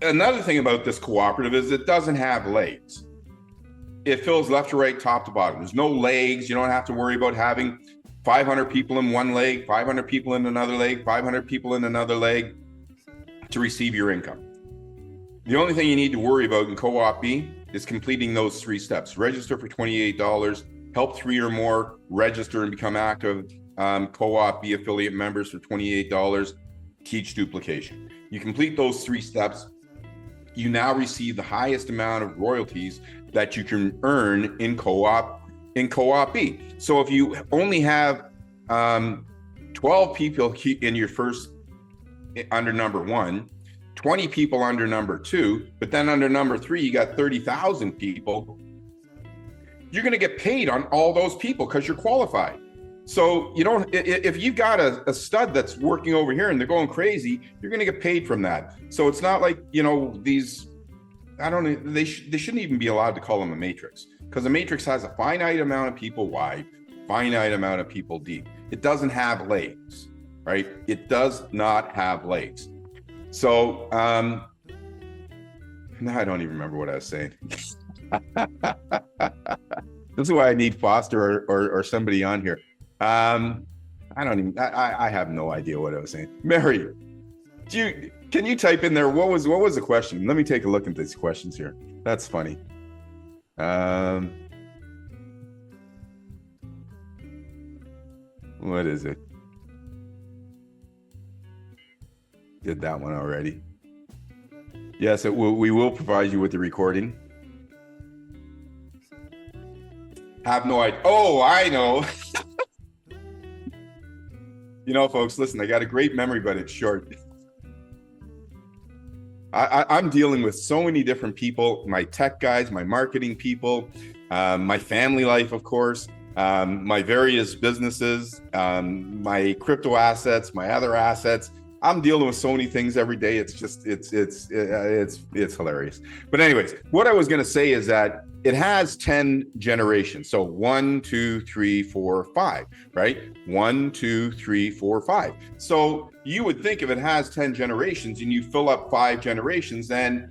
Another thing about this cooperative is it doesn't have legs. It fills left to right, top to bottom. There's no legs. You don't have to worry about having 500 people in one leg, 500 people in another leg, 500 people in another leg to receive your income. The only thing you need to worry about in CoopB is completing those 3 steps. Register for $28, help 3 or more register and become active CoopB affiliate members for $28, teach duplication. You complete those 3 steps, you now receive the highest amount of royalties that you can earn in CoopB. So if you only have 12 people in your first, under number 1, 20 people under number 2, but then under number 3, you got 30,000 people, you're going to get paid on all those people because you're qualified. So you don't, if you've got a stud that's working over here and they're going crazy, you're going to get paid from that. So it's not like, these, they shouldn't even be allowed to call them a matrix, because a matrix has a finite amount of people wide, finite amount of people deep. It doesn't have legs, right? It does not have legs. So now I don't even remember what I was saying. This is why I need Foster or somebody on here. I have no idea what I was saying. Mary, can you type in there what was the question? Let me take a look at these questions here. That's funny. What is it? Did that one already. Yes, we will provide you with the recording. Have no idea. Oh, I know. Folks, listen, I got a great memory, but it's short. I'm dealing with so many different people, my tech guys, my marketing people, my family life, of course, my various businesses, my crypto assets, my other assets. I'm dealing with so many things every day. It's just, it's hilarious. But anyways, what I was going to say is that it has 10 generations. So 1, 2, 3, 4, 5, right? 1, 2, 3, 4, 5. So you would think if it has 10 generations and you fill up 5 generations, then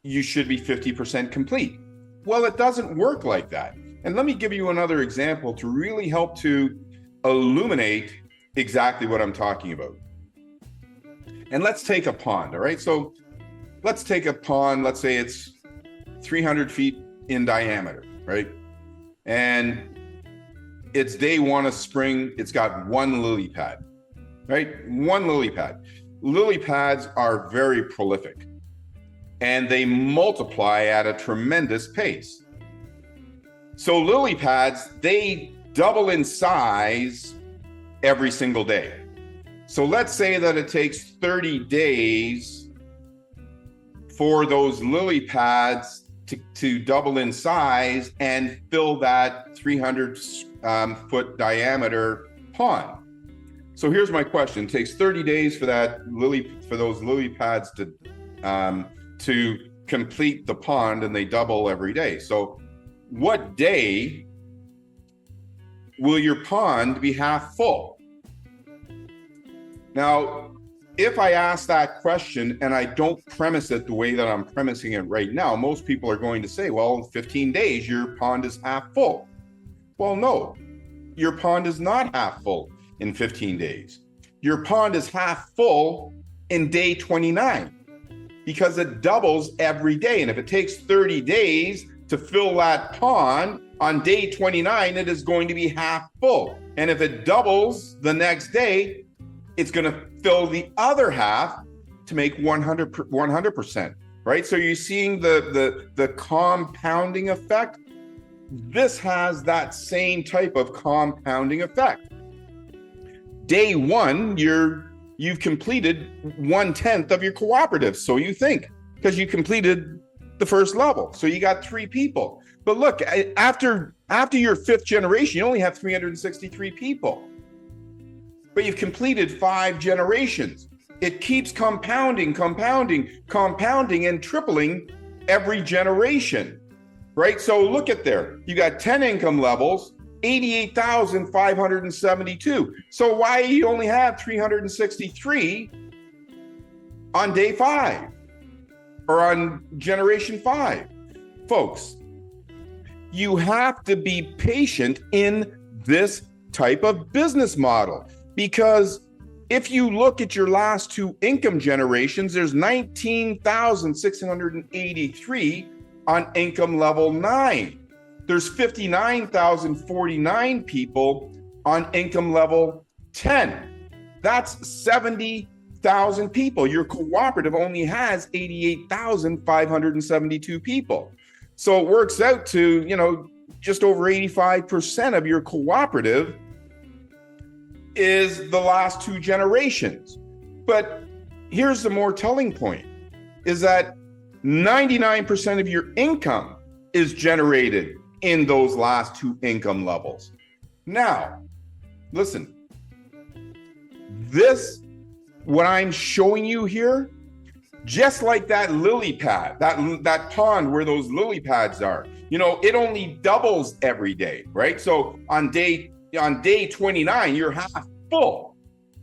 you should be 50% complete. Well, it doesn't work like that. And let me give you another example to really help to illuminate exactly what I'm talking about. And let's take a pond, all right? So let's take a pond, let's say it's 300 feet in diameter, right? And it's day 1 of spring, it's got 1 lily pad, right? 1 lily pad. Lily pads are very prolific and they multiply at a tremendous pace. So lily pads, they double in size every single day. So let's say that it takes 30 days for those lily pads to double in size and fill that 300 foot diameter pond. So here's my question. It takes 30 days for those lily pads to complete the pond, and they double every day. So what day will your pond be half full? Now, if I ask that question and I don't premise it the way that I'm premising it right now, most people are going to say, well, in 15 days, your pond is half full. Well, no, your pond is not half full in 15 days. Your pond is half full in day 29 because it doubles every day. And if it takes 30 days to fill that pond, on day 29, it is going to be half full. And if it doubles the next day, it's going to fill the other half to make 100%, right? So you're seeing the compounding effect. This has that same type of compounding effect. Day one, you've completed 1/10 of your cooperative, so you think, because you completed the first level. So you got 3 people. But look, after your 5th generation, you only have 363 people. But you've completed 5 generations. It keeps compounding, and tripling every generation, right? So look at there. You got 10 income levels, 88,572. So why you only have 363 on day 5 or on generation 5? Folks, you have to be patient in this type of business model, because if you look at your last 2 income generations, there's 19,683 on income level 9. There's 59,049 people on income level 10. That's 70,000 people. Your cooperative only has 88,572 people. So it works out to, just over 85% of your cooperative is the last 2 generations. But here's the more telling point, is that 99% of your income is generated in those last 2 income levels. Now, listen, what I'm showing you here, just like that lily pad, that pond where those lily pads are, it only doubles every day, right? So on day 29, you're half full.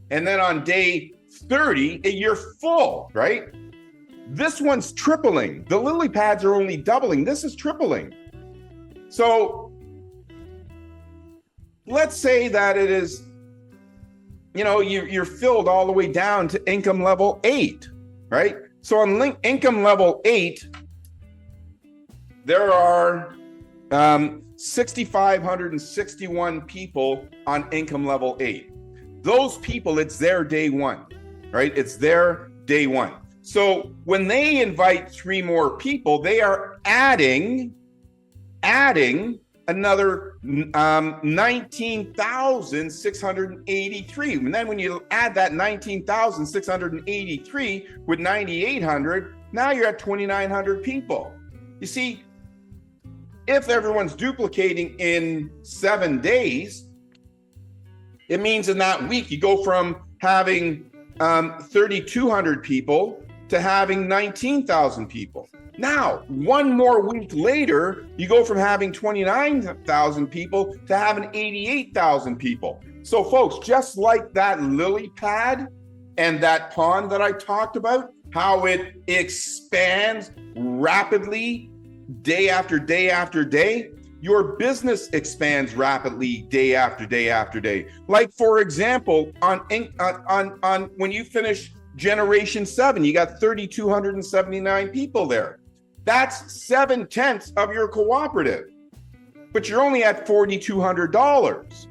And then on day 30, you're full, right? This one's tripling. The lily pads are only doubling. This is tripling. So let's say that it is, you're filled all the way down to income level 8, right? So on income level 8, there are 6,561 people on income level 8. Those people, it's their day 1, right? It's their day 1. So when they invite 3 more people, they are adding another 19,683. And then when you add that 19,683 with 9,800, now you're at 2,900 people. You see, if everyone's duplicating in 7 days, it means in that week you go from having 3,200 people to having 19,000 people. Now, 1 more week later, you go from having 29,000 people to having 88,000 people. So folks, just like that lily pad and that pond that I talked about, how it expands rapidly day after day after day, your business expands rapidly day after day after day. Like, for example, on when you finish generation 7, you got 3,279 people there. That's 7/10 of your cooperative, but you're only at $4,200,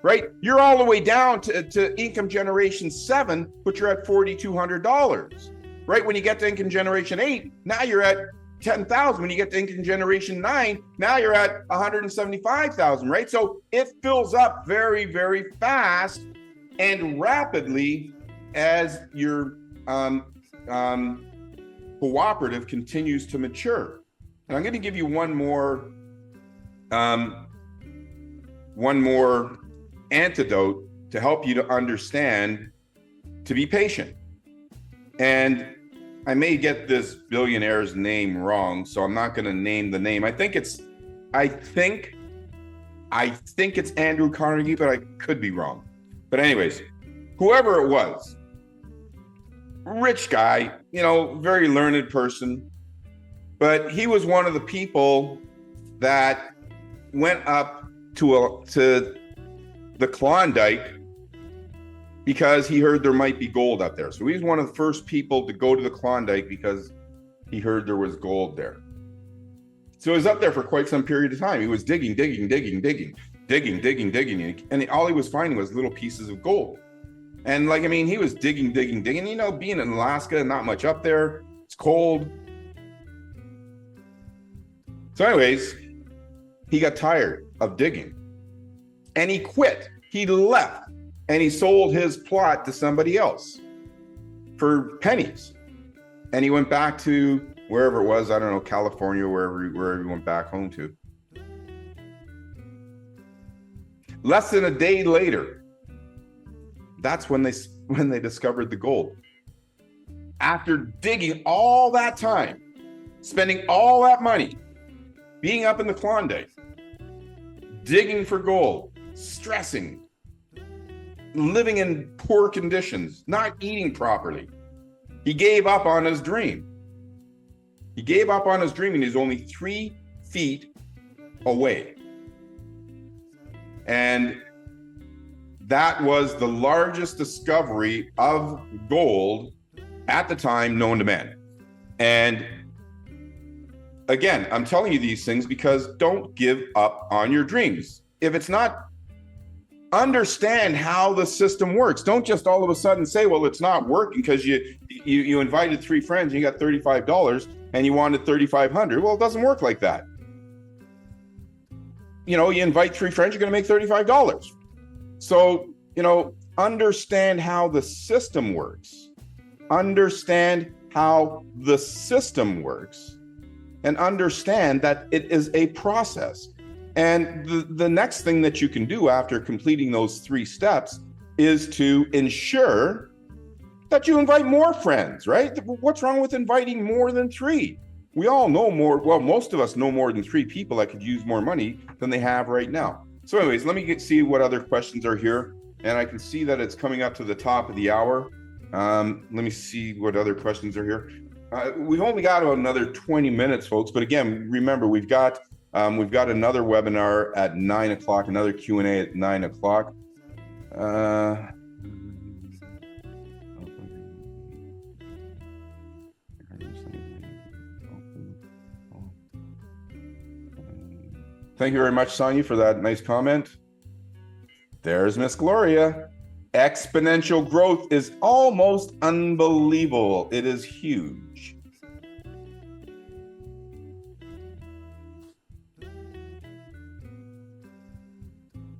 right? You're all the way down to income generation 7, but you're at $4,200, right? When you get to income generation 8, now you're at 10,000. When you get to income generation 9, now you're at 175,000, right? So it fills up very, very fast and rapidly as your cooperative continues to mature. And I'm going to give you one more antidote to help you to understand, to be patient. And I may get this billionaire's name wrong, so I'm not going to name the name. I think it's Andrew Carnegie, but I could be wrong. But anyways, whoever it was, rich guy, very learned person, but he was one of the people that went up to the Klondike because he heard there might be gold up there. So he's one of the first people to go to the Klondike because he heard there was gold there. So he was up there for quite some period of time. He was digging, and all he was finding was little pieces of gold. And he was digging. Being in Alaska, not much up there. It's cold. So anyways, he got tired of digging and he quit. He left and he sold his plot to somebody else for pennies. And he went back to wherever it was, I don't know, California, wherever he went back home to. Less than a day later, that's when they discovered the gold. After digging all that time, spending all that money, being up in the Klondike, digging for gold, stressing, living in poor conditions, not eating properly, he gave up on his dream. He gave up on his dream, and he's only 3 feet away. And that was the largest discovery of gold at the time known to man. And again, I'm telling you these things because don't give up on your dreams. If it's not, understand how the system works. Don't just all of a sudden say, well, it's not working because you invited 3 friends and you got $35 and you wanted $3,500. Well, it doesn't work like that. You invite 3 friends, you're going to make $35. So, understand how the system works. Understand how the system works and understand that it is a process. And the next thing that you can do after completing those 3 steps is to ensure that you invite more friends, right? What's wrong with inviting more than 3? We all know more. Well, most of us know more than 3 people that could use more money than they have right now. So anyways, let me see what other questions are here. And I can see that it's coming up to the top of the hour. Let me see what other questions are here. We've only got about another 20 minutes, folks. But again, remember, we've got another webinar at 9 o'clock, another Q&A at 9 o'clock. Thank you very much, Sonia, for that nice comment. There's Miss Gloria. Exponential growth is almost unbelievable. It is huge.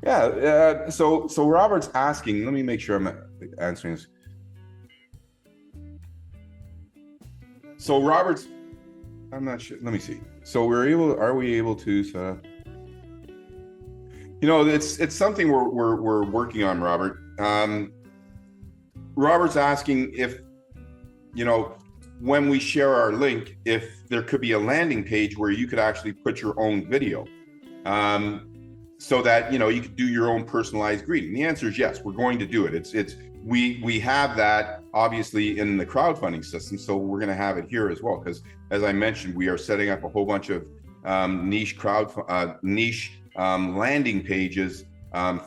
Yeah, so Robert's asking, let me make sure I'm answering this. So Robert's, I'm not sure, let me see. So are we able to set up? It's something we're working on, Robert. Robert's asking if, when we share our link, if there could be a landing page where you could actually put your own video, so that, you could do your own personalized greeting. The answer is yes, we're going to do it. We have that obviously in the crowdfunding system. So we're going to have it here as well. Because as I mentioned, we are setting up a whole bunch of niche landing pages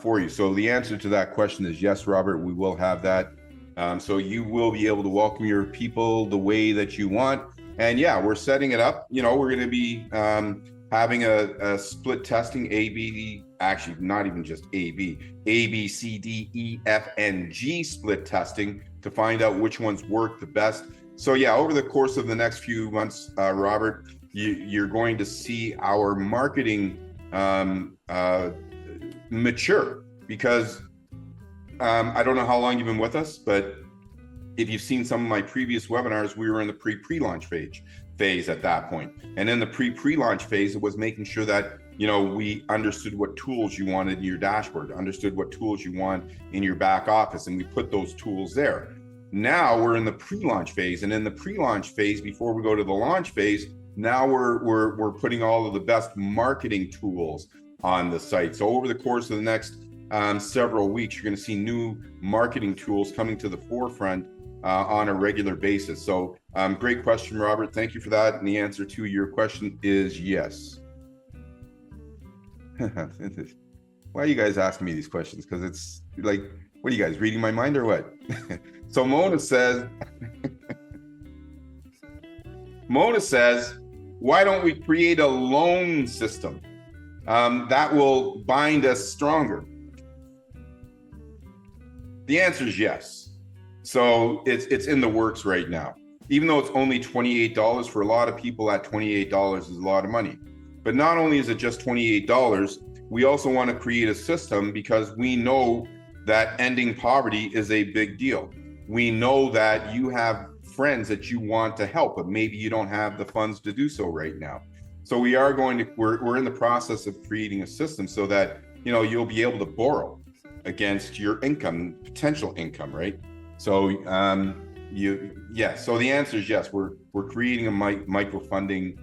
for you. So the answer to that question is yes, Robert, we will have that. So you will be able to welcome your people the way that you want. And yeah, we're setting it up. We're going to be having a split testing, actually not even just A, B, C, D, E, F, and G split testing to find out which ones work the best. So yeah, over the course of the next few months, Robert, you're going to see our marketing mature, because I don't know how long you've been with us, but if you've seen some of my previous webinars, we were in the pre-launch phase at that point. And in the pre-launch phase, it was making sure that, we understood what tools you wanted in your dashboard, understood what tools you want in your back office, and we put those tools there. Now we're in the pre-launch phase, and in the pre-launch phase, before we go to the launch phase, now we're putting all of the best marketing tools on the site. So over the course of the next several weeks, you're going to see new marketing tools coming to the forefront on a regular basis. So great question, Robert. Thank you for that. And the answer to your question is yes. why are you guys asking me these questions? Because it's like, what are you guys reading my mind or what? So Mona says, why don't we create a loan system that will bind us stronger? The answer is yes. So it's in the works right now. Even though it's only $28, for a lot of people, that $28 is a lot of money. But not only is it just $28, we also want to create a system because we know that ending poverty is a big deal. We know that you have friends that you want to help, but maybe you don't have the funds to do so right now. So we're in the process of creating a system so that, you'll be able to borrow against your income, potential income, right? So so the answer is yes. We're creating a micro funding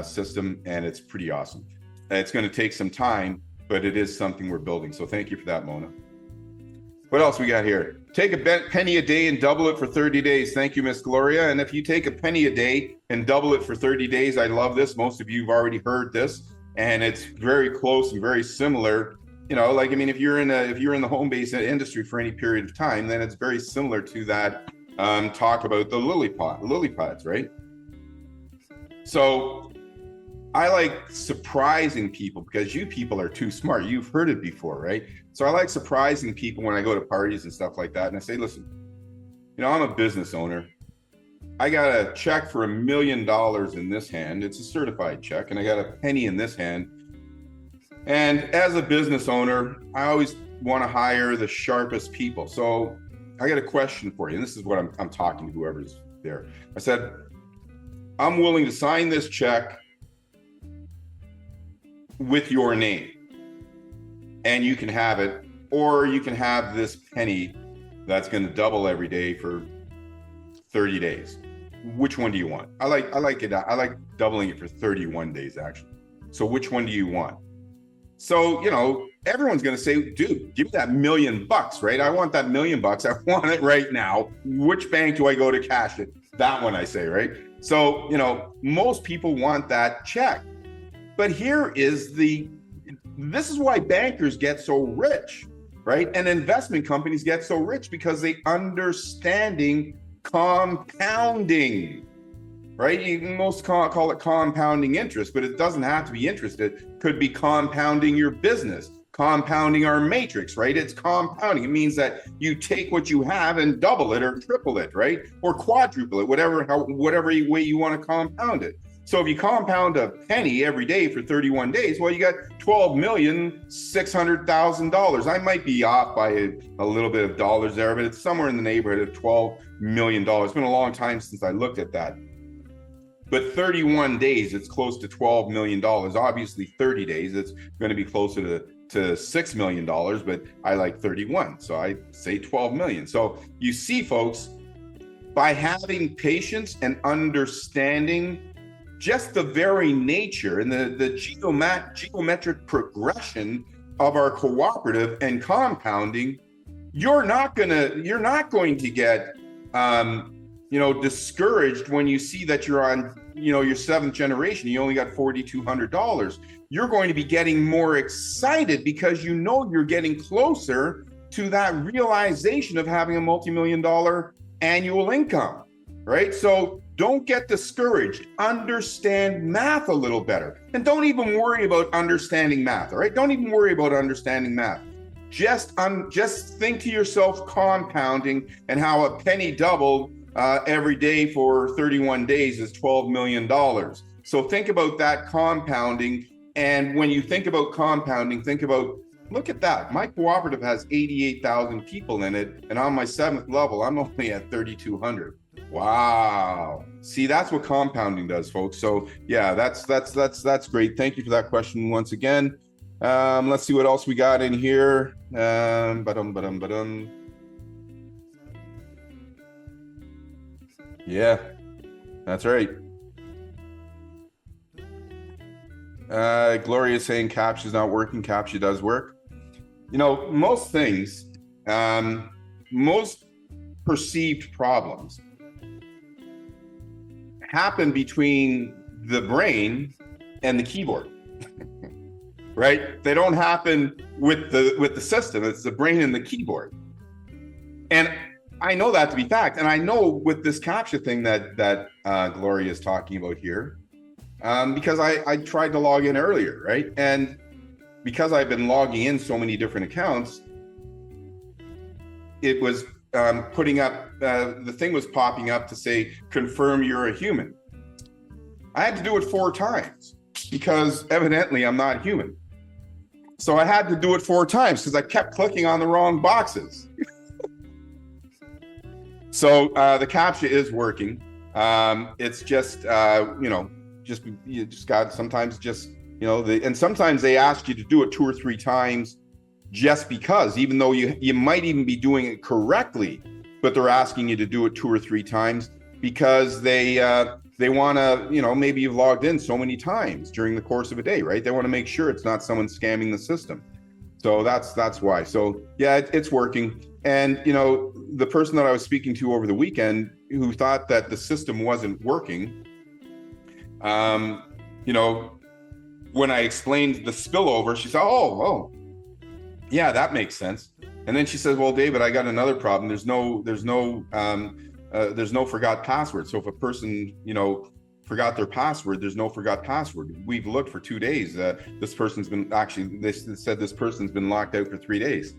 system, and it's pretty awesome. It's going to take some time, but it is something we're building. So thank you for that, Mona. What else we got here? Take a penny a day and double it for 30 days. Thank you, Miss Gloria. And if you take a penny a day and double it for 30 days, I love this. Most of you have already heard this, and it's very close and very similar. If you're in the home-based industry for any period of time, then it's very similar to that talk about the lily pads, right? So I like surprising people because you people are too smart. You've heard it before, right? So I like surprising people when I go to parties and stuff like that. And I say, listen, I'm a business owner. I got a check for $1 million in this hand. It's a certified check. And I got a penny in this hand. And as a business owner, I always want to hire the sharpest people. So I got a question for you. And this is what I'm talking to whoever's there. I said, I'm willing to sign this check with your name, and you can have it, or you can have this penny that's going to double every day for 30 days. Which one do you want? I like it. I like doubling it for 31 days, actually. So which one do you want? So, everyone's going to say, dude, give me that $1 million, right? I want that $1 million. I want it right now. Which bank do I go to cash it? That one I say, right? So, most people want that check. But this is why bankers get so rich, right? And investment companies get so rich because they understanding compounding, right? Most call it compounding interest, but it doesn't have to be interest. It could be compounding your business, compounding our matrix, right? It's compounding. It means that you take what you have and double it or triple it, right? Or quadruple it, whatever way you want to compound it. So if you compound a penny every day for 31 days, well, you got $12,600,000. I might be off by a little bit of dollars there, but it's somewhere in the neighborhood of $12 million. It's been a long time since I looked at that. But 31 days, it's close to $12 million. Obviously, 30 days, it's going to be closer to $6 million, but I like 31. So I say 12 million. So you see, folks, by having patience and understanding just the very nature and the geometric progression of our cooperative and compounding, you're not going to get discouraged when you see that you're on your seventh generation, you only got $4,200. You're going to be getting more excited because you're getting closer to that realization of having a multi-million-dollar annual income, right? So don't get discouraged. Understand math a little better. And don't even worry about understanding math, all right? Don't even worry about understanding math. Just think to yourself compounding and how a penny doubled every day for 31 days is $12 million. So think about that compounding. And when you think about compounding, look at that. My cooperative has 88,000 people in it. And on my 7th level, I'm only at 3,200. Wow. See, that's what compounding does, folks. So yeah, that's great. Thank you for that question once again. Let's see what else we got in here. Yeah, that's right. Gloria is saying CAPTCHA's not working. CAPTCHA does work. Most things, most perceived problems happen between the brain and the keyboard. right? They don't happen with the system. It's the brain and the keyboard. And I know that to be fact. And I know with this CAPTCHA thing that Gloria is talking about here, because I tried to log in earlier, right? And because I've been logging in so many different accounts, it was putting up, the thing was popping up to say, confirm you're a human. I had to do it 4 times because evidently I'm not human. So I had to do it 4 times because I kept clicking on the wrong boxes. So the CAPTCHA is working. It's just, you just got sometimes just, and sometimes they ask you to do it 2 or 3 times just because, even though you might even be doing it correctly, but they're asking you to do it 2 or 3 times because they want to, maybe you've logged in so many times during the course of a day, right? They want to make sure it's not someone scamming the system. So that's why. So yeah, it's working. And, the person that I was speaking to over the weekend who thought that the system wasn't working, when I explained the spillover, she said, oh, yeah, that makes sense. And then she said, well, David, I got another problem. There's no forgot password. So if a person, forgot their password, there's no forgot password. We've looked for 2 days. This person's been they said this person's been locked out for 3 days.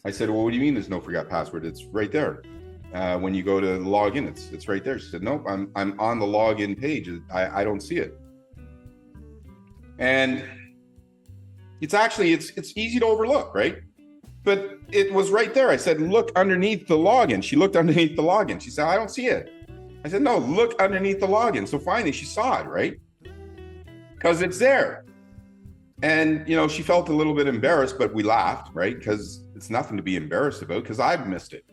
I said, well, what do you mean there's no forgot password? It's right there. When you go to log in, it's right there. She said, nope, I'm on the login page. I don't see it. And it's easy to overlook, right? But it was right there. I said, look underneath the login. She looked underneath the login. She said, I don't see it. I said, no, look underneath the login. So finally she saw it, right? Because it's there. And, she felt a little bit embarrassed, but we laughed, right? Because it's nothing to be embarrassed about because I've missed it.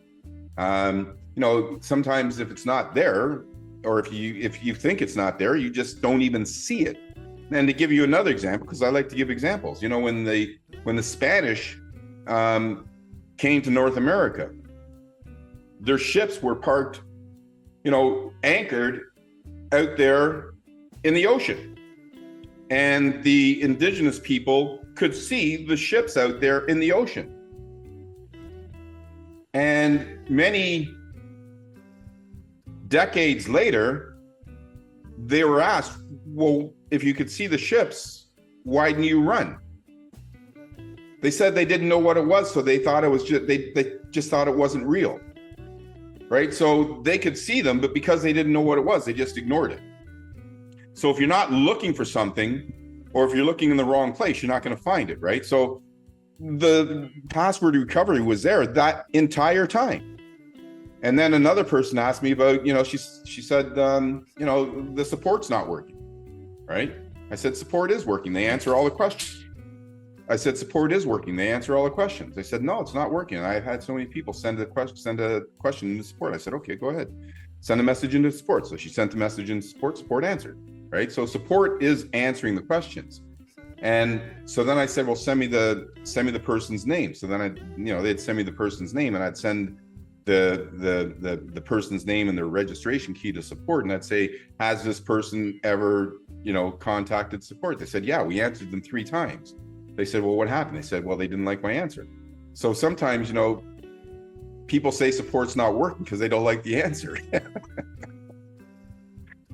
Sometimes if it's not there, or if you think it's not there, you just don't even see it. And to give you another example, because I like to give examples, when the Spanish came to North America, their ships were parked, anchored out there in the ocean. And the indigenous people could see the ships out there in the ocean. And many decades later, they were asked, well, if you could see the ships, why didn't you run? They said they didn't know what it was, so they thought it was they just thought it wasn't real, right? So they could see them, but because they didn't know what it was, they just ignored it. So if you're not looking for something, or if you're looking in the wrong place, you're not going to find it, right? So the password recovery was there that entire time. And then another person asked me about, she said, the support's not working, right? I said, support is working. They answer all the questions. I said, support is working. They answer all the questions. They said, no, it's not working. I've had so many people send a question into support. I said, okay, go ahead. Send a message into support. So she sent the message into support answered, right? So support is answering the questions. And so then I said, well, send me the person's name. So then they'd send me the person's name, and I'd send the person's name and their registration key to support. And I'd say, has this person ever, contacted support? They said, yeah, we answered them 3 times. They said, well, what happened? They said, well, they didn't like my answer. So sometimes, people say support's not working because they don't like the answer.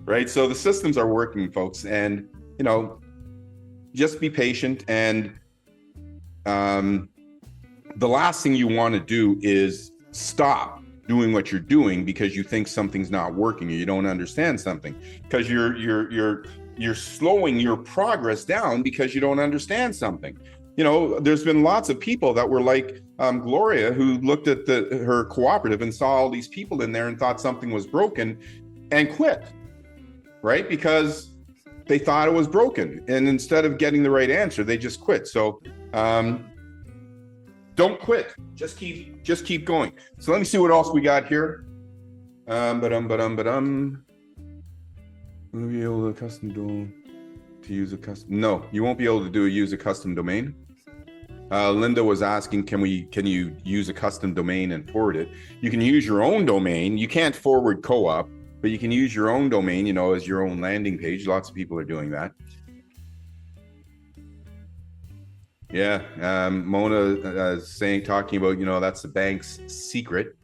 Right? So the systems are working, folks. And, just be patient. And the last thing you want to do is stop doing what you're doing because you think something's not working or you don't understand something, because you're slowing your progress down because you don't understand something. There's been lots of people that were like Gloria, who looked at her cooperative and saw all these people in there and thought something was broken and quit, right? Because they thought it was broken. And instead of getting the right answer, they just quit. So don't quit. Just keep going. So let me see what else we got here. Will you be able to use a custom? No, you won't be able to use a custom domain. Linda was asking, can you use a custom domain and forward it? You can use your own domain. You can't forward co-op, but you can use your own domain, as your own landing page. Lots of people are doing that. Yeah. Mona saying, talking about, that's the bank's secret,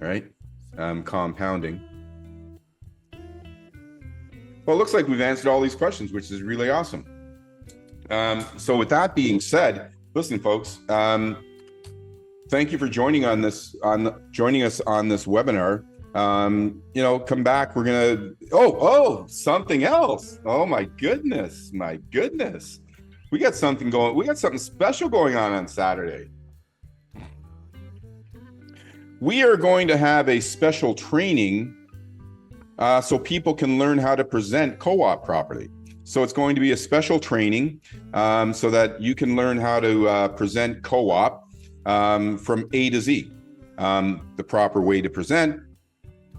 right? Compounding. Well, it looks like we've answered all these questions, which is really awesome. So with that being said, listen, folks, thank you for joining us on this webinar. Come back. We're gonna. Something else. Oh my goodness, We got something going. We got something special going on Saturday. We are going to have a special training so people can learn how to present co-op properly. So it's going to be a special training so that you can learn how to present co-op from A to Z. The proper way to present,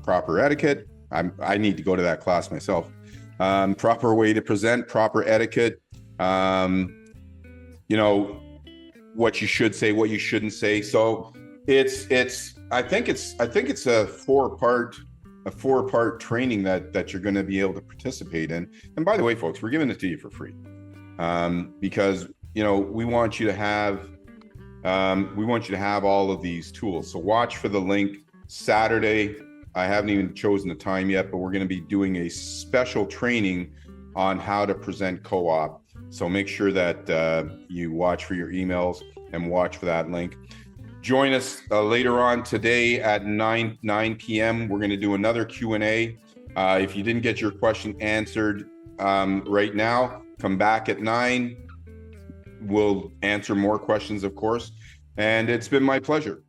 proper etiquette. I need to go to that class myself. Proper way to present, proper etiquette. What you should say, what you shouldn't say. So I think it's a four-part training that you're going to be able to participate in. And by the way, folks, we're giving it to you for free because we want you to have all of these tools. So watch for the link Saturday. I haven't even chosen the time yet, but we're going to be doing a special training on how to present co-op. So make sure that you watch for your emails and watch for that link. Join us later on today at 9 p.m. We're going to do another Q&A. If you didn't get your question answered right now, come back at 9. We'll answer more questions, of course. And it's been my pleasure.